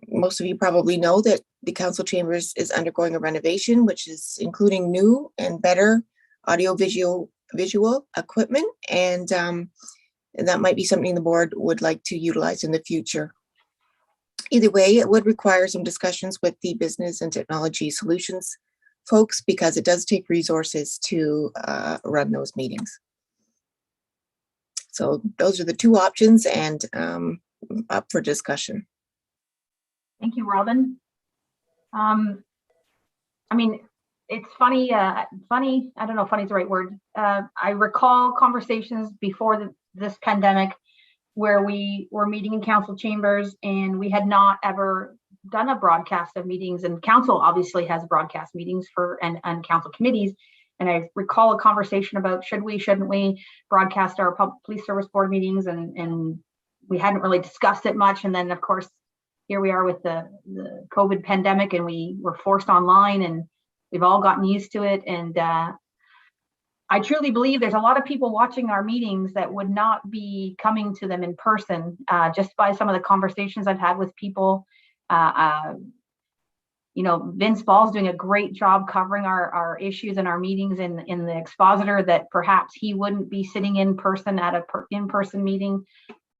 most of you probably know that the council chambers is undergoing a renovation, which is including new and better audio-visual equipment. And that might be something the board would like to utilize in the future. Either way, it would require some discussions with the business and technology solutions folks because it does take resources to run those meetings. So those are the two options and up for discussion. Thank you, Robin. I mean, it's funny, I don't know if funny is the right word. I recall conversations before this pandemic where we were meeting in council chambers and we had not ever done a broadcast of meetings, and council obviously has broadcast meetings for and council committees. And I recall a conversation about shouldn't we broadcast our police service board meetings, and we hadn't really discussed it much. And then of course, here we are with the COVID pandemic and we were forced online and we've all gotten used to it. And I truly believe there's a lot of people watching our meetings that would not be coming to them in person, just by some of the conversations I've had with people. You know, Vince Ball's doing a great job covering our issues and our meetings in the expositor, that perhaps he wouldn't be sitting in person at a in-person meeting.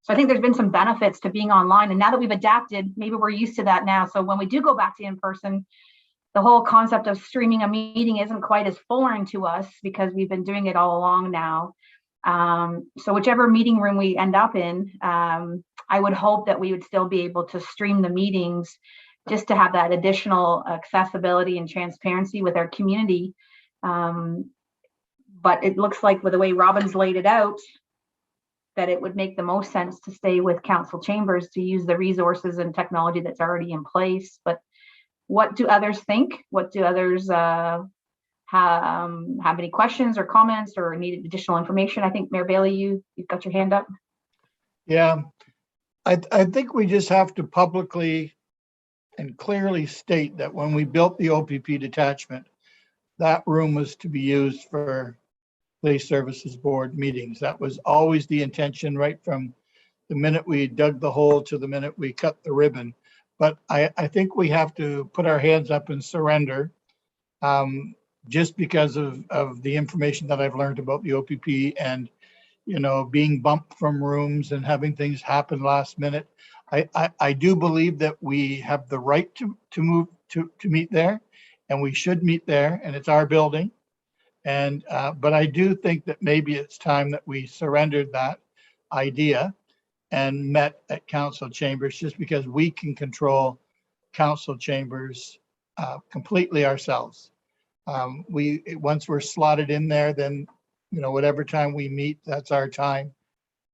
So I think there's been some benefits to being online. And now that we've adapted, maybe we're used to that now. So when we do go back to in-person, the whole concept of streaming a meeting isn't quite as foreign to us because we've been doing it all along now. So whichever meeting room we end up in, I would hope that we would still be able to stream the meetings just to have that additional accessibility and transparency with our community. But it looks like with the way Robin's laid it out, that it would make the most sense to stay with council chambers to use the resources and technology that's already in place. But what do others think? What do others have any questions or comments or need additional information? I think Mayor Bailey, you've got your hand up. Yeah, I think we just have to publicly and clearly state that when we built the OPP detachment, that room was to be used for Police Services Board meetings. That was always the intention, right from the minute we dug the hole to the minute we cut the ribbon. But I think we have to put our hands up and surrender, just because of the information that I've learned about the OPP and, you know, being bumped from rooms and having things happen last minute. I do believe that we have the right to move to meet there, and we should meet there, and it's our building. And but I do think that maybe it's time that we surrendered that idea and met at council chambers, just because we can control council chambers completely ourselves. Once we're slotted in there, then, you know, whatever time we meet, that's our time.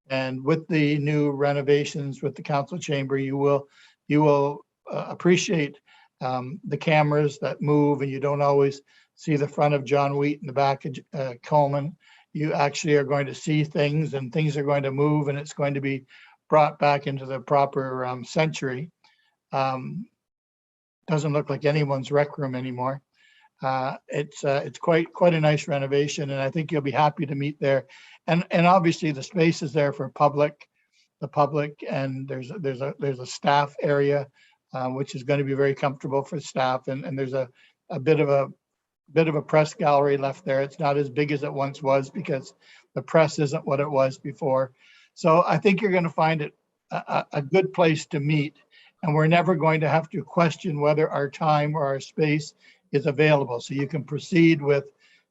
And with the new renovations with the council chamber, you will appreciate the cameras that move, and you don't always see the front of John Wheat and the back of Coleman. You actually are going to see things, and things are going to move, and it's going to be brought back into the proper century. Doesn't look like anyone's rec room anymore. It's quite a nice renovation, and I think you'll be happy to meet there. And obviously the space is there for the public, and there's a staff area, which is going to be very comfortable for staff, and there's a bit of a press gallery left there. It's not as big as it once was because the press isn't what it was before. So I think you're going to find it a good place to meet, and we're never going to have to question whether our time or our space is available. So you can proceed with,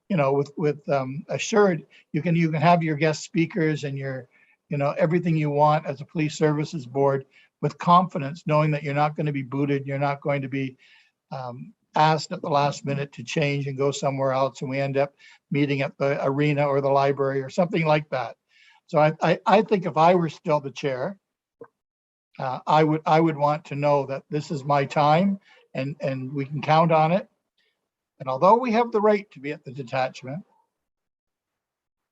you know, with assured, you can have your guest speakers and your, you know, everything you want as a police services board with confidence, knowing that you're not going to be booted, you're not going to be asked at the last minute to change and go somewhere else, and we end up meeting at the arena or the library or something like that. So I think if I were still the chair, I would want to know that this is my time, and we can count on it. And although we have the right to be at the detachment,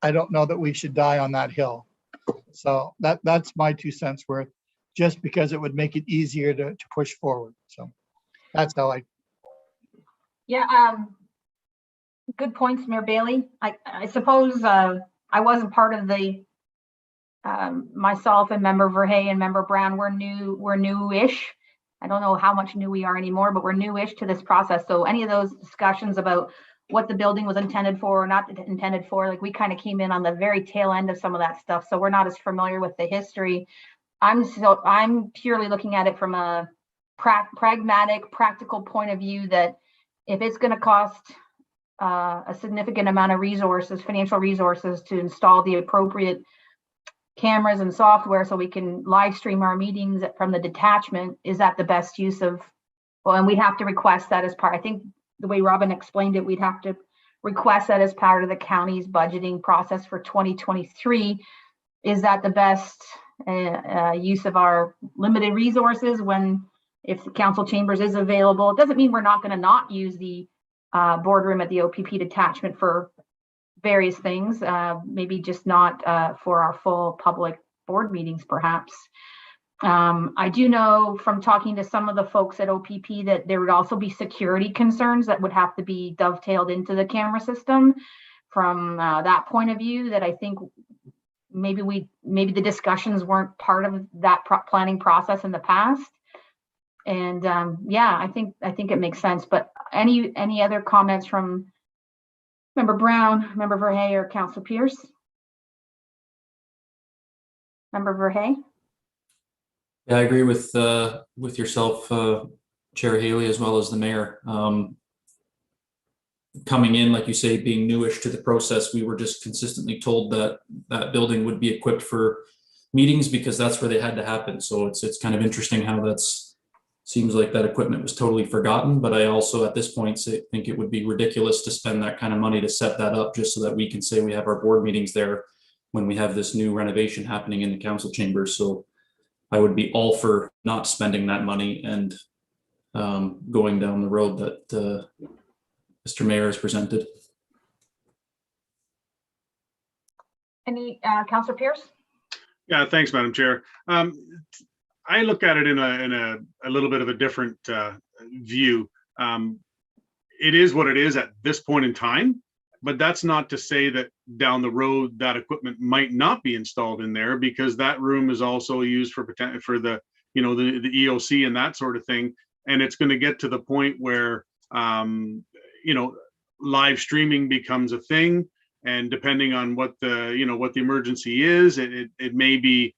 I don't know that we should die on that hill. So that's my 2 cents worth. just because it would make it easier to push forward. So that's how I, Yeah, good points, Mayor Bailey. I suppose I wasn't part of the myself and Member Verhey and Member Brown we're newish. I don't know how much new we are anymore, but we're newish to this process. So any of those discussions about what the building was intended for or not intended for, like we kind of came in on the very tail end of some of that stuff. So we're not as familiar with the history. I'm purely looking at it from a pragmatic, practical point of view that if it's going to cost a significant amount of resources, financial resources to install the appropriate cameras and software so we can live stream our meetings from the detachment, is that the best use of, well, and we'd have to request that as part, I think the way Robin explained it, we'd have to request that as part of the county's budgeting process for 2023. Is that the best use of our limited resources when, if the council chambers is available? It doesn't mean we're not going to not use the boardroom at the OPP detachment for various things, maybe just not for our full public board meetings, perhaps. I do know from talking to some of the folks at OPP that there would also be security concerns that would have to be dovetailed into the camera system. From that point of view, that I think maybe the discussions weren't part of that planning process in the past. And yeah, I think it makes sense. But any other comments from Member Brown, Member Verhey, or Councillor Pierce? Member Verhey? Yeah, I agree with yourself, Chair Haley, as well as the mayor. Coming in, like you say, being newish to the process, we were just consistently told that that building would be equipped for meetings because that's where they had to happen. So it's kind of interesting how seems like that equipment was totally forgotten. But I also, at this point, think it would be ridiculous to spend that kind of money to set that up just so that we can say we have our board meetings there when we have this new renovation happening in the council chambers. So I would be all for not spending that money and going down the road that Mr. Mayor has presented. Any Councillor Pierce? Yeah, thanks, Madam Chair. I look at it in a little bit of a different view. It is what it is at this point in time, but that's not to say that down the road that equipment might not be installed in there, because that room is also used for the the EOC and that sort of thing. And it's going to get to the point where live streaming becomes a thing, and depending on what the emergency is, it may be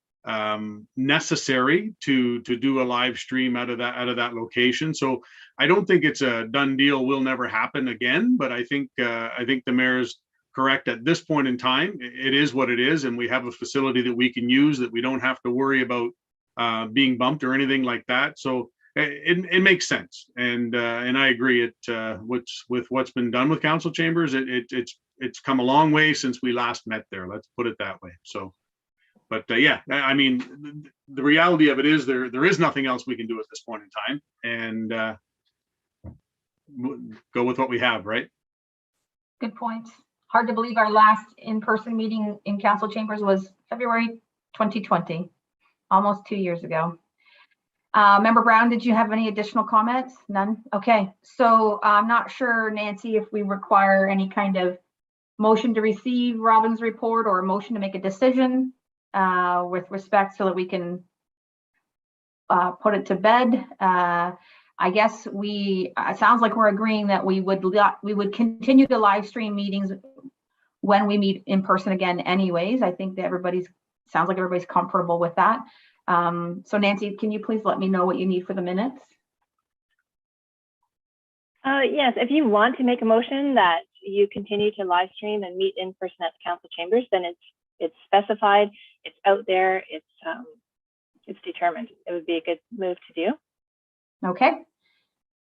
necessary to do a live stream out of that location. So I don't think it's a done deal, will never happen again, but I think the mayor's correct. At this point in time, it is what it is, and we have a facility that we can use, that we don't have to worry about being bumped or anything like that. So it makes sense, and I agree. With what's been done with council chambers, it's come a long way since we last met there. Let's put it that way. So. But yeah, I mean, the reality of it is there is nothing else we can do at this point in time, and go with what we have, right? Good point. Hard to believe our last in-person meeting in council chambers was February 2020, almost 2 years ago. Member Brown, did you have any additional comments? None? Okay, so I'm not sure, Nancy, if we require any kind of motion to receive Robin's report or a motion to make a decision with respect, so that we can put it to bed. I guess it sounds like we're agreeing that we would continue to live stream meetings when we meet in person again anyways. I think that sounds like everybody's comfortable with that. So Nancy, can you please let me know what you need for the minutes? Yes, if you want to make a motion that you continue to live stream and meet in person at the council chambers, then it's specified, it's out there, it's determined. It would be a good move to do. Okay.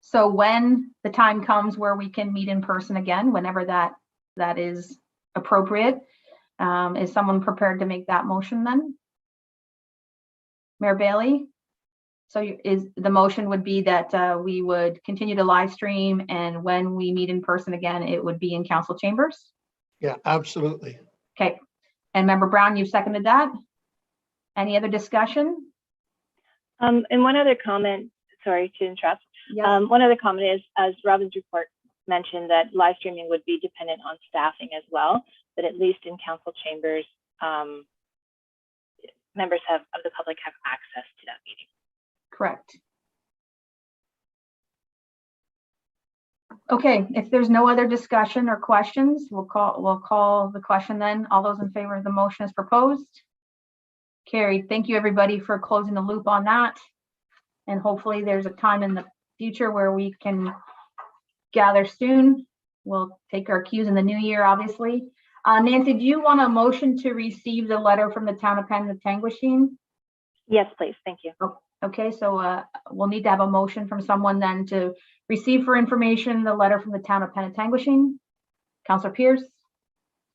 So when the time comes where we can meet in person again, whenever that is appropriate, is someone prepared to make that motion then? Mayor Bailey? So the motion would be that we would continue to live stream, and when we meet in person again, it would be in council chambers? yeah, absolutely. Okay. And Member Brown, you seconded that? Any other discussion? And one other comment, sorry to interrupt. Yes. One other comment is, as Robin's report mentioned, that live streaming would be dependent on staffing as well, but at least in council chambers, members of the public have access to that meeting. Correct. Okay, if there's no other discussion or questions, we'll call the question then. All those in favor of the motion as proposed? Carried. Thank you, everybody, for closing the loop on that. And hopefully there's a time in the future where we can gather soon. We'll take our cues in the new year, obviously. Nancy, do you want a motion to receive the letter from the town of Penetanguishene? Yes, please. Thank you. Oh, okay, so we'll need to have a motion from someone then to receive for information the letter from the town of Penetanguishene. Councillor Pierce,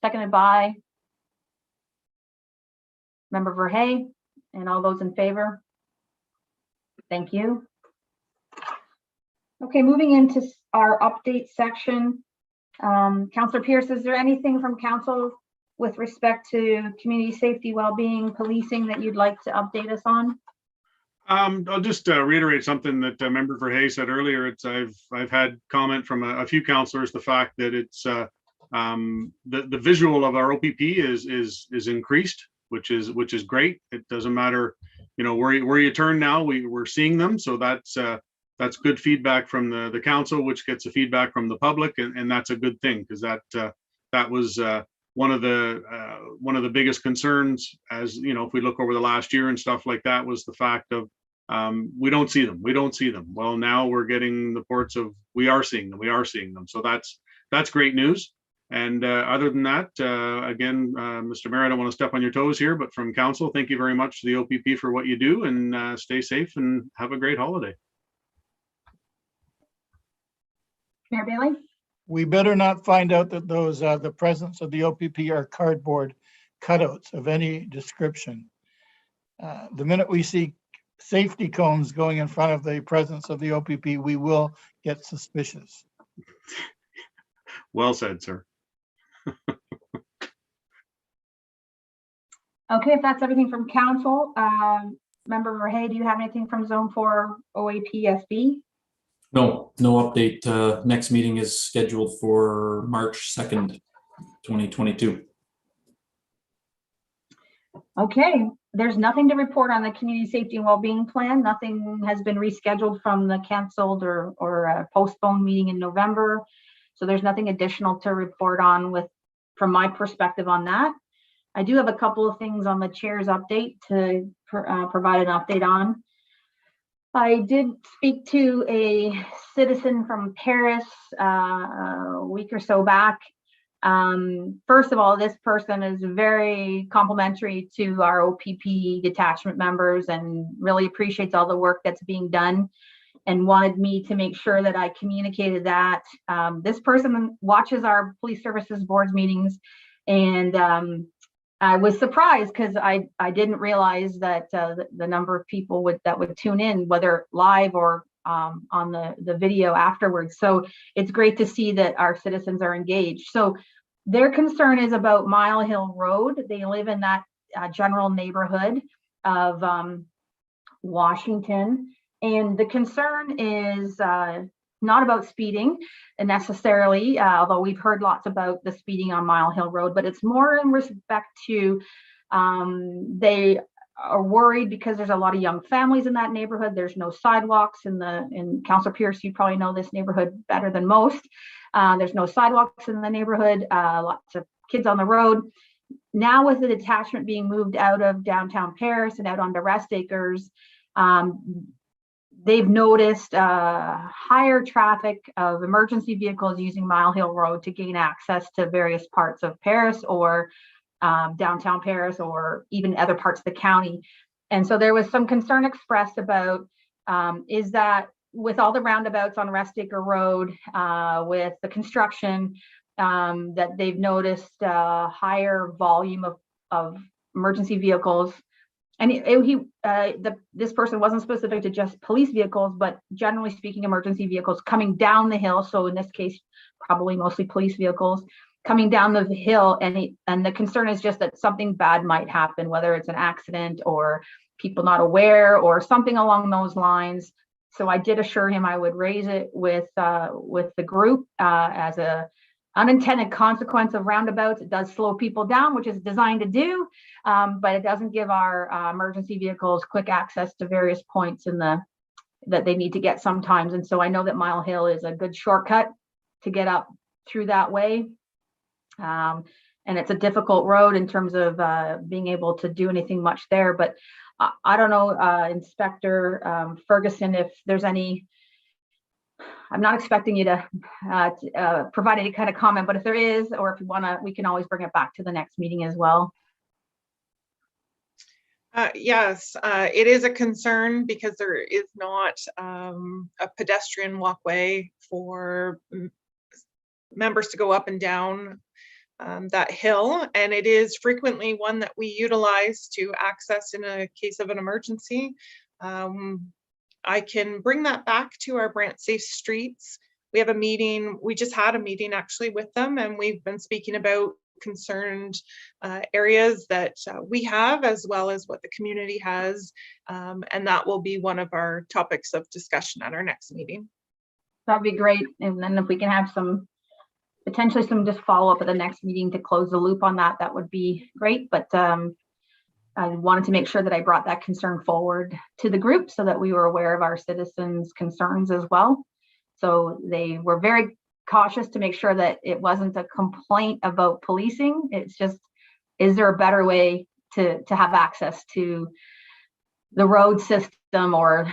seconded by Member Verhey, and all those in favor. Thank you. Okay, moving into our update section. Councillor Pierce, is there anything from council with respect to community safety, well-being, policing that you'd like to update us on? I'll just reiterate something that Member Verhey said earlier. I've had comment from a few councillors, the fact that it's the visual of our OPP is increased, which is great. It doesn't matter, you know, where you turn now, we're seeing them. So that's good feedback from the council, which gets the feedback from the public, and that's a good thing, because that was one of the biggest concerns, as you know, if we look over the last year and stuff like that, was the fact of we don't see them. Well, now we're getting the reports of we are seeing them. So that's great news. And other than that, again, Mr. Mayor, I don't want to step on your toes here, but from council, thank you very much to the OPP for what you do, and stay safe and have a great holiday. Mayor Bailey? We better not find out that those, the presence of the OPP are cardboard cutouts of any description. The minute we see safety cones going in front of the presence of the OPP, we will get suspicious. Well said, sir. Okay, if that's everything from council, Member Verhey, do you have anything from Zone 4 OAPSB? No update. Next meeting is scheduled for March 2nd, 2022. Okay, there's nothing to report on the community safety and well-being plan. Nothing has been rescheduled from the canceled or postponed meeting in November. So there's nothing additional to report on from my perspective on that. I do have a couple of things on the chair's update to provide an update on. I did speak to a citizen from Paris a week or so back. First of all, this person is very complimentary to our OPP detachment members and really appreciates all the work that's being done, and wanted me to make sure that I communicated that. This person watches our police services boards meetings, and I was surprised because I didn't realize that the number of people that would tune in, whether live or on the video afterwards. So it's great to see that our citizens are engaged. So their concern is about Mile Hill Road. They live in that general neighborhood of Washington. And the concern is not about speeding necessarily, although we've heard lots about the speeding on Mile Hill Road, but it's more in respect to they are worried because there's a lot of young families in that neighborhood. There's no sidewalks in Councillor Pierce, you probably know this neighborhood better than most. There's no sidewalks in the neighborhood, lots of kids on the road. Now with the detachment being moved out of downtown Paris and out onto Rest Acres, they've noticed higher traffic of emergency vehicles using Mile Hill Road to gain access to various parts of Paris or downtown Paris or even other parts of the county. And so there was some concern expressed about is that with all the roundabouts on Rest Acre Road, with the construction, that they've noticed higher volume of emergency vehicles. And this person wasn't specific to just police vehicles, but generally speaking, emergency vehicles coming down the hill. So in this case, probably mostly police vehicles coming down the hill. And the concern is just that something bad might happen, whether it's an accident or people not aware or something along those lines. So I did assure him I would raise it with the group as a unintended consequence of roundabouts. It does slow people down, which is designed to do, but it doesn't give our emergency vehicles quick access to various points that they need to get sometimes. And so I know that Mile Hill is a good shortcut to get up through that way. And it's a difficult road in terms of being able to do anything much there. But I don't know, Inspector Ferguson, if there's any, I'm not expecting you to provide any kind of comment, but if there is, or if you want to, we can always bring it back to the next meeting as well. Yes, it is a concern because there is not a pedestrian walkway for members to go up and down that hill, and it is frequently one that we utilize to access in a case of an emergency. I can bring that back to our Brandt Safe Streets. We have a meeting, we just had a meeting actually with them, and we've been speaking about concerned areas that we have, as well as what the community has, and that will be one of our topics of discussion at our next meeting. That'd be great. And then if we can have potentially some just follow up at the next meeting to close the loop on that, that would be great. But I wanted to make sure that I brought that concern forward to the group so that we were aware of our citizens' concerns as well. So they were very cautious to make sure that it wasn't a complaint about policing. It's just, is there a better way to have access to the road system or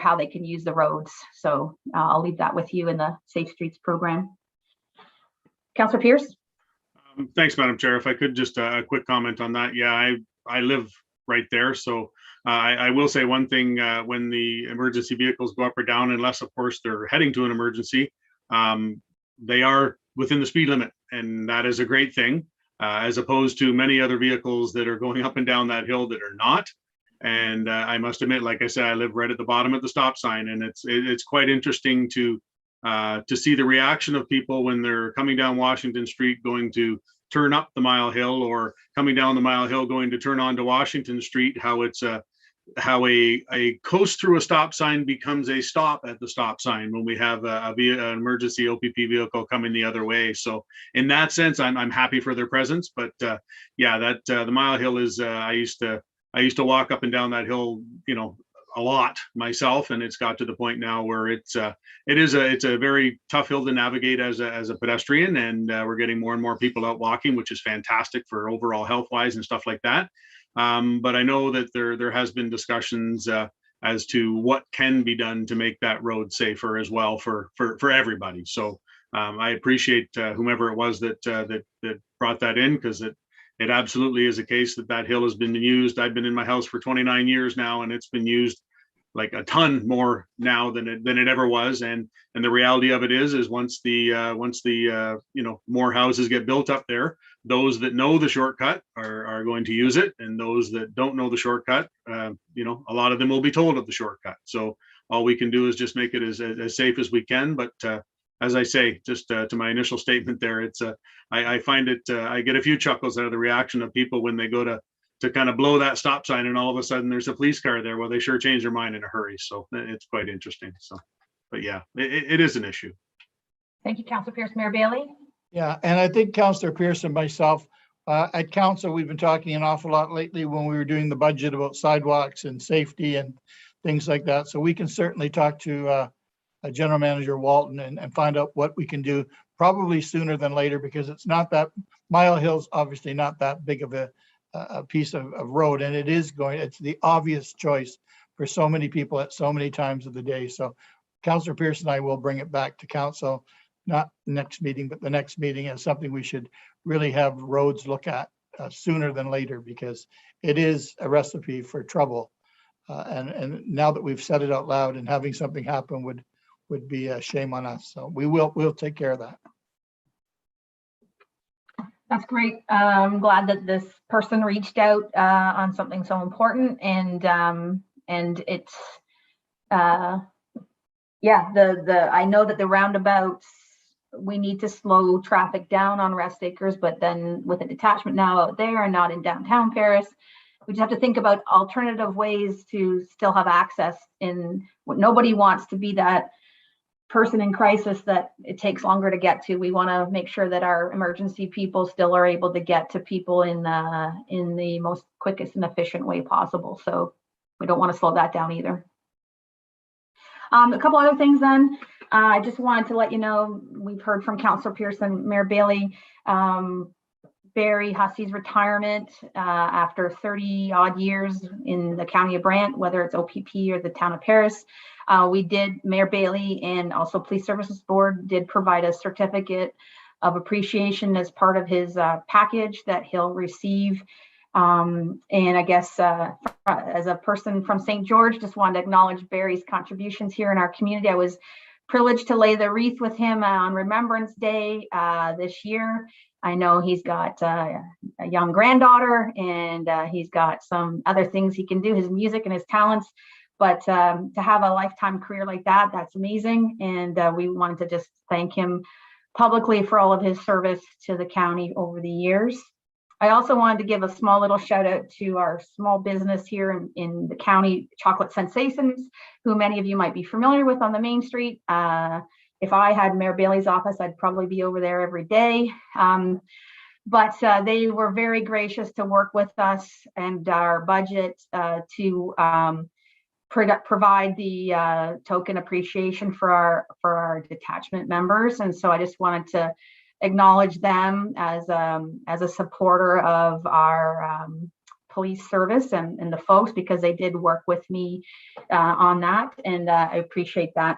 how they can use the roads? So I'll leave that with you in the Safe Streets program. Councillor Pierce. Thanks, Madam Chair. If I could just a quick comment on that. Yeah, I live right there. So I will say one thing, when the emergency vehicles go up or down, unless of course they're heading to an emergency, they are within the speed limit. And that is a great thing, as opposed to many other vehicles that are going up and down that hill that are not. And I must admit, like I said, I live right at the bottom of the stop sign, and it's quite interesting to see the reaction of people when they're coming down Washington Street going to turn up the Mile Hill, or coming down the Mile Hill going to turn onto Washington Street, how it's how a coast through a stop sign becomes a stop at the stop sign when we have an emergency OPP vehicle coming the other way. So in that sense, I'm happy for their presence. But yeah, that the Mile Hill is I used to walk up and down that hill, a lot myself, and it's got to the point now where it's a very tough hill to navigate as a pedestrian, and we're getting more and more people out walking, which is fantastic for overall health wise and stuff like that. But I know that there has been discussions as to what can be done to make that road safer as well for everybody. So I appreciate whomever it was that brought that in, because it absolutely is a case that hill has been used. I've been in my house for 29 years now, and it's been used like a ton more now than it ever was. And the reality of it is once the more houses get built up there, those that know the shortcut are going to use it, and those that don't know the shortcut, a lot of them will be told of the shortcut. So all we can do is just make it as safe as we can. But as I say, just to my initial statement there, I find it, I get a few chuckles out of the reaction of people when they go to kind of blow that stop sign, and all of a sudden there's a police car there. Well, they sure change their mind in a hurry. So it's quite interesting. So, but yeah, it is an issue. Thank you, Councillor Pierce. Mayor Bailey. Yeah, and I think Councillor Pierce and myself, at council, we've been talking an awful lot lately when we were doing the budget about sidewalks and safety and things like that. So we can certainly talk to General Manager Walton and find out what we can do, probably sooner than later, because it's not that, Mile Hill's obviously not that big of a piece of road, and it's the obvious choice for so many people at so many times of the day. So Councillor Pierce and I will bring it back to council, not next meeting, but the next meeting, as something we should really have roads look at sooner than later, because it is a recipe for trouble. And now that we've said it out loud, and having something happen would be a shame on us. So we'll take care of that. That's great. I'm glad that this person reached out on something so important, and it's I know that the roundabouts, we need to slow traffic down on Rest Acres, but then with a detachment now out there and not in downtown Paris, we just have to think about alternative ways to still have access. Nobody wants to be that person in crisis that it takes longer to get to. We want to make sure that our emergency people still are able to get to people in the most quickest and efficient way possible. So we don't want to slow that down either. A couple other things then. I just wanted to let you know, we've heard from Councillor Pearson, Mayor Bailey, Barry Hussey's retirement after 30 odd years in the county of Brant, whether it's OPP or the town of Paris. Mayor Bailey and also Police Services Board did provide a certificate of appreciation as part of his package that he'll receive. And I guess as a person from St. George, just wanted to acknowledge Barry's contributions here in our community. I was privileged to lay the wreath with him on Remembrance Day this year. I know he's got a young granddaughter, and he's got some other things he can do, his music and his talents. But to have a lifetime career like that, that's amazing. And we wanted to just thank him publicly for all of his service to the county over the years. I also wanted to give a small little shout out to our small business here in the county, Chocolate Sensations, who many of you might be familiar with on the main street. If I had Mayor Bailey's office, I'd probably be over there every day. But they were very gracious to work with us and our budget to provide the token appreciation for our detachment members. And so I just wanted to acknowledge them as a supporter of our police service and the folks, because they did work with me on that, and I appreciate that.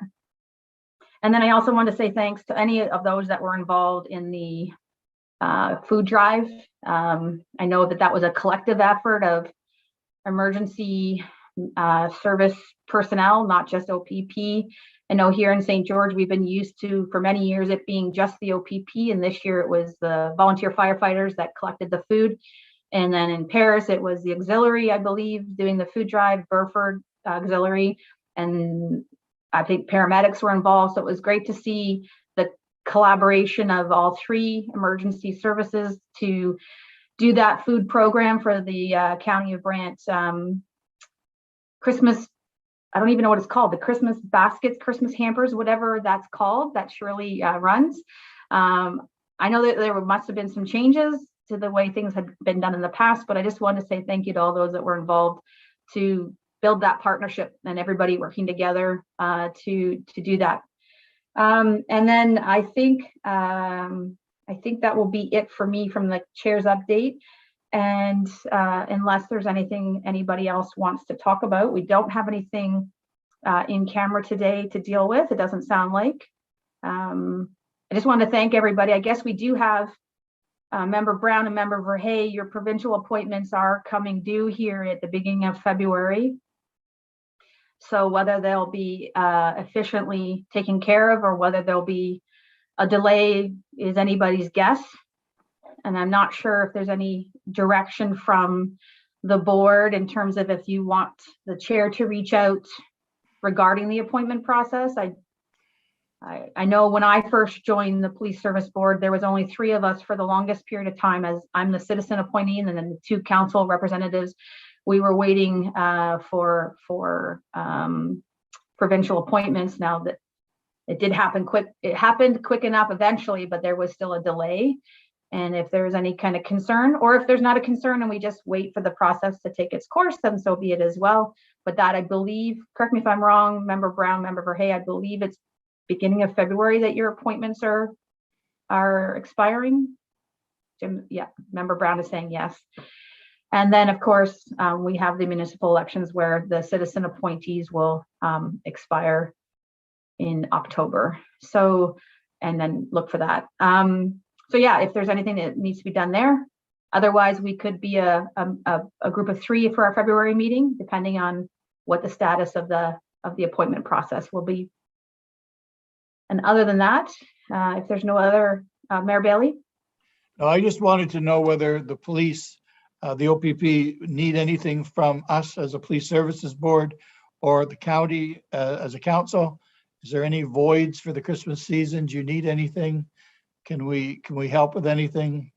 And then I also want to say thanks to any of those that were involved in the food drive. I know that was a collective effort of emergency service personnel, not just OPP. I know here in St. George, we've been used to, for many years, it being just the OPP, and this year it was the volunteer firefighters that collected the food. And then in Paris, it was the auxiliary, I believe, doing the food drive, Brantford auxiliary, and I think paramedics were involved. So it was great to see the collaboration of all three emergency services to do that food program for the County of Brant Christmas. I don't even know what it's called, the Christmas baskets, Christmas hampers, whatever that's called, that Shirley runs. I know that there must have been some changes to the way things had been done in the past, but I just want to say thank you to all those that were involved to build that partnership and everybody working together to do that. And then I think that will be it for me from the chair's update. And unless there's anything anybody else wants to talk about, we don't have anything in camera today to deal with. It doesn't sound like. I just want to thank everybody. I guess we do have Member Brown and Member Verhey. Your provincial appointments are coming due here at the beginning of February. So whether they'll be efficiently taken care of or whether there'll be a delay is anybody's guess. And I'm not sure if there's any direction from the board in terms of if you want the chair to reach out regarding the appointment process. I know when I first joined the Police Service Board, there was only 3 of us for the longest period of time, as I'm the citizen appointee, and then the 2 council representatives. We were waiting for provincial appointments. Now that it did happen quick, it happened quick enough eventually, but there was still a delay. And if there's any kind of concern, or if there's not a concern and we just wait for the process to take its course, then so be it as well. But that, I believe, correct me if I'm wrong, Member Brown, Member Verhey, I believe it's beginning of February that your appointments are expiring. Jim, yeah, Member Brown is saying yes. And then, of course, we have the municipal elections where the citizen appointees will expire in October. So, and then look for that. So yeah, if there's anything that needs to be done there, otherwise we could be a group of 3 for our February meeting, depending on what the status of the appointment process will be. And other than that, if there's no other, Mayor Bailey? No, I just wanted to know whether the police, the OPP, need anything from us as a Police Services Board or the county as a council. Is there any voids for the Christmas season? Do you need anything? Can we help with anything?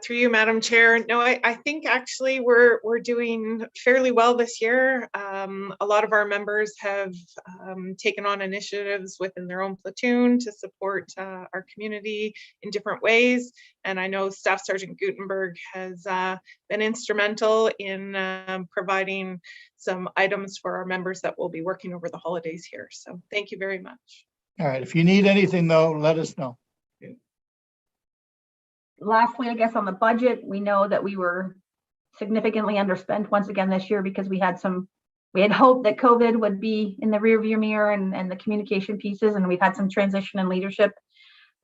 Through you, Madam Chair. No, I think actually we're doing fairly well this year. A lot of our members have taken on initiatives within their own platoon to support our community in different ways. And I know Staff Sergeant Gutenberg has been instrumental in providing some items for our members that will be working over the holidays here. So thank you very much. All right, if you need anything though, let us know. Lastly, I guess on the budget, we know that we were significantly underspent once again this year because we had hoped that COVID would be in the rearview mirror and the communication pieces, and we've had some transition in leadership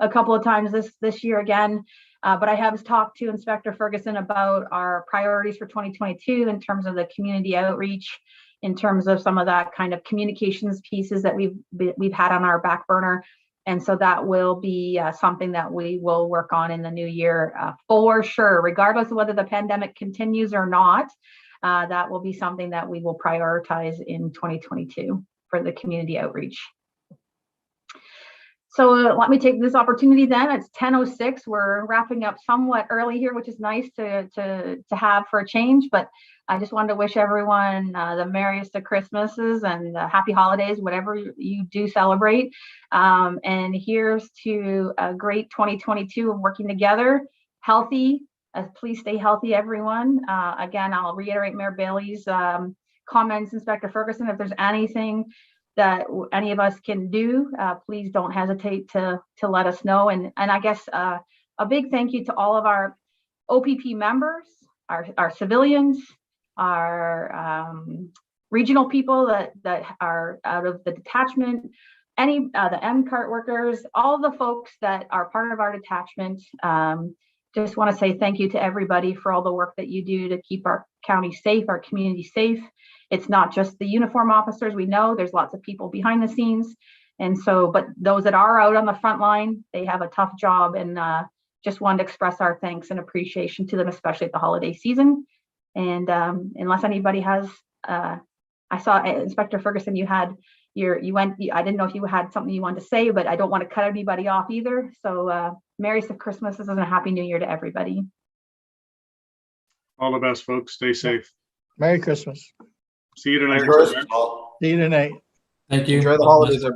a couple of times this year again. But I have talked to Inspector Ferguson about our priorities for 2022 in terms of the community outreach, in terms of some of that kind of communications pieces that we've had on our back burner. And so that will be something that we will work on in the new year for sure, regardless of whether the pandemic continues or not. That will be something that we will prioritize in 2022 for the community outreach. So let me take this opportunity then. It's 10:06. We're wrapping up somewhat early here, which is nice to have for a change. But I just wanted to wish everyone the merriest of Christmases and happy holidays, whatever you do celebrate. And here's to a great 2022 of working together, healthy. Please stay healthy, everyone. Again, I'll reiterate Mayor Bailey's comments, Inspector Ferguson. If there's anything that any of us can do, please don't hesitate to let us know. And I guess a big thank you to all of our OPP members, our civilians, our regional people that are out of the detachment, the MCART workers, all the folks that are part of our detachment. Just want to say thank you to everybody for all the work that you do to keep our county safe, our community safe. It's not just the uniform officers. We know there's lots of people behind the scenes. And so, but those that are out on the front line, they have a tough job, and just wanted to express our thanks and appreciation to them, especially at the holiday season. And unless anybody has, I saw Inspector Ferguson, I didn't know if you had something you wanted to say, but I don't want to cut anybody off either. So merriest of Christmases and a happy new year to everybody. All the best, folks. Stay safe. Merry Christmas. See you tonight. First, See you tonight. Thank you. Enjoy the God bless. holidays,